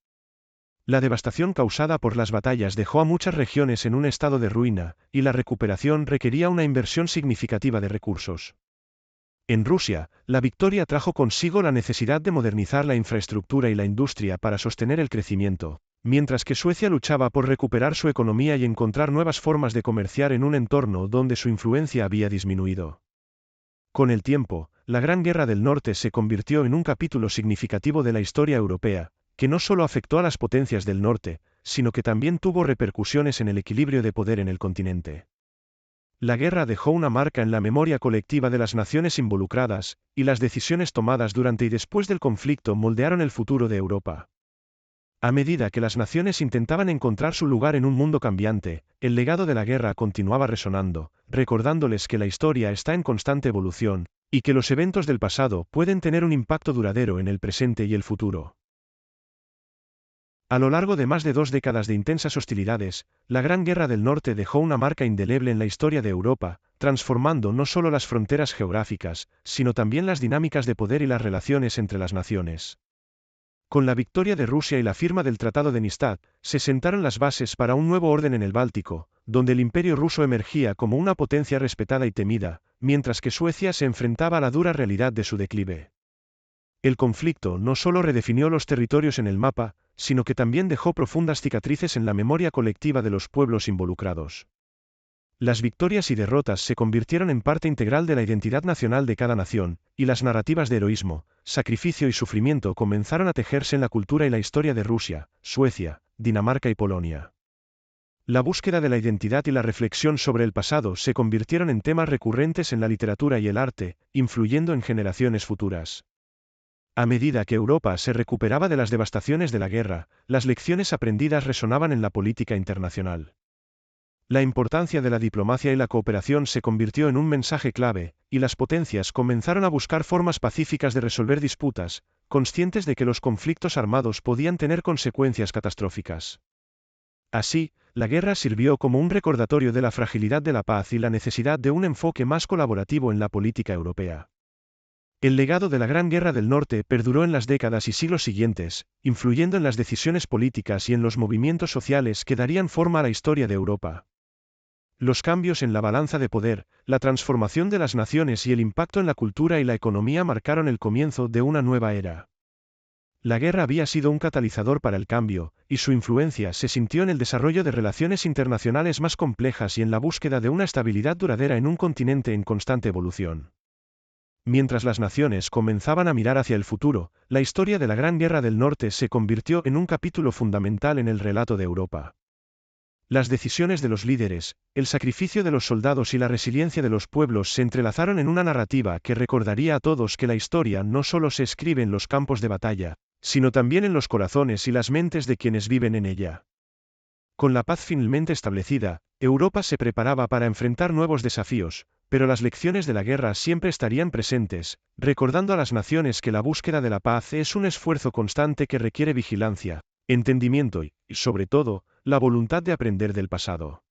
La devastación causada por las batallas dejó a muchas regiones en un estado de ruina, y la recuperación requería una inversión significativa de recursos. En Rusia, la victoria trajo consigo la necesidad de modernizar la infraestructura y la industria para sostener el crecimiento, mientras que Suecia luchaba por recuperar su economía y encontrar nuevas formas de comerciar en un entorno donde su influencia había disminuido. Con el tiempo, la Gran Guerra del Norte se convirtió en un capítulo significativo de la historia europea, que no solo afectó a las potencias del norte, sino que también tuvo repercusiones en el equilibrio de poder en el continente. La guerra dejó una marca en la memoria colectiva de las naciones involucradas, y las decisiones tomadas durante y después del conflicto moldearon el futuro de Europa. A medida que las naciones intentaban encontrar su lugar en un mundo cambiante, el legado de la guerra continuaba resonando, recordándoles que la historia está en constante evolución, y que los eventos del pasado pueden tener un impacto duradero en el presente y el futuro. A lo largo de más de 2 décadas de intensas hostilidades, la Gran Guerra del Norte dejó una marca indeleble en la historia de Europa, transformando no solo las fronteras geográficas, sino también las dinámicas de poder y las relaciones entre las naciones. Con la victoria de Rusia y la firma del Tratado de Amistad, se sentaron las bases para un nuevo orden en el Báltico, donde el Imperio ruso emergía como una potencia respetada y temida, mientras que Suecia se enfrentaba a la dura realidad de su declive. El conflicto no solo redefinió los territorios en el mapa, sino que también dejó profundas cicatrices en la memoria colectiva de los pueblos involucrados. Las victorias y derrotas se convirtieron en parte integral de la identidad nacional de cada nación, y las narrativas de heroísmo, sacrificio y sufrimiento comenzaron a tejerse en la cultura y la historia de Rusia, Suecia, Dinamarca y Polonia. La búsqueda de la identidad y la reflexión sobre el pasado se convirtieron en temas recurrentes en la literatura y el arte, influyendo en generaciones futuras. A medida que Europa se recuperaba de las devastaciones de la guerra, las lecciones aprendidas resonaban en la política internacional. La importancia de la diplomacia y la cooperación se convirtió en un mensaje clave, y las potencias comenzaron a buscar formas pacíficas de resolver disputas, conscientes de que los conflictos armados podían tener consecuencias catastróficas. Así, la guerra sirvió como un recordatorio de la fragilidad de la paz y la necesidad de un enfoque más colaborativo en la política europea. El legado de la Gran Guerra del Norte perduró en las décadas y siglos siguientes, influyendo en las decisiones políticas y en los movimientos sociales que darían forma a la historia de Europa. Los cambios en la balanza de poder, la transformación de las naciones y el impacto en la cultura y la economía marcaron el comienzo de una nueva era. La guerra había sido un catalizador para el cambio, y su influencia se sintió en el desarrollo de relaciones internacionales más complejas y en la búsqueda de una estabilidad duradera en un continente en constante evolución. Mientras las naciones comenzaban a mirar hacia el futuro, la historia de la Gran Guerra del Norte se convirtió en un capítulo fundamental en el relato de Europa. Las decisiones de los líderes, el sacrificio de los soldados y la resiliencia de los pueblos se entrelazaron en una narrativa que recordaría a todos que la historia no solo se escribe en los campos de batalla, sino también en los corazones y las mentes de quienes viven en ella. Con la paz finalmente establecida, Europa se preparaba para enfrentar nuevos desafíos, pero las lecciones de la guerra siempre estarían presentes, recordando a las naciones que la búsqueda de la paz es un esfuerzo constante que requiere vigilancia, entendimiento y, sobre todo, la voluntad de aprender del pasado.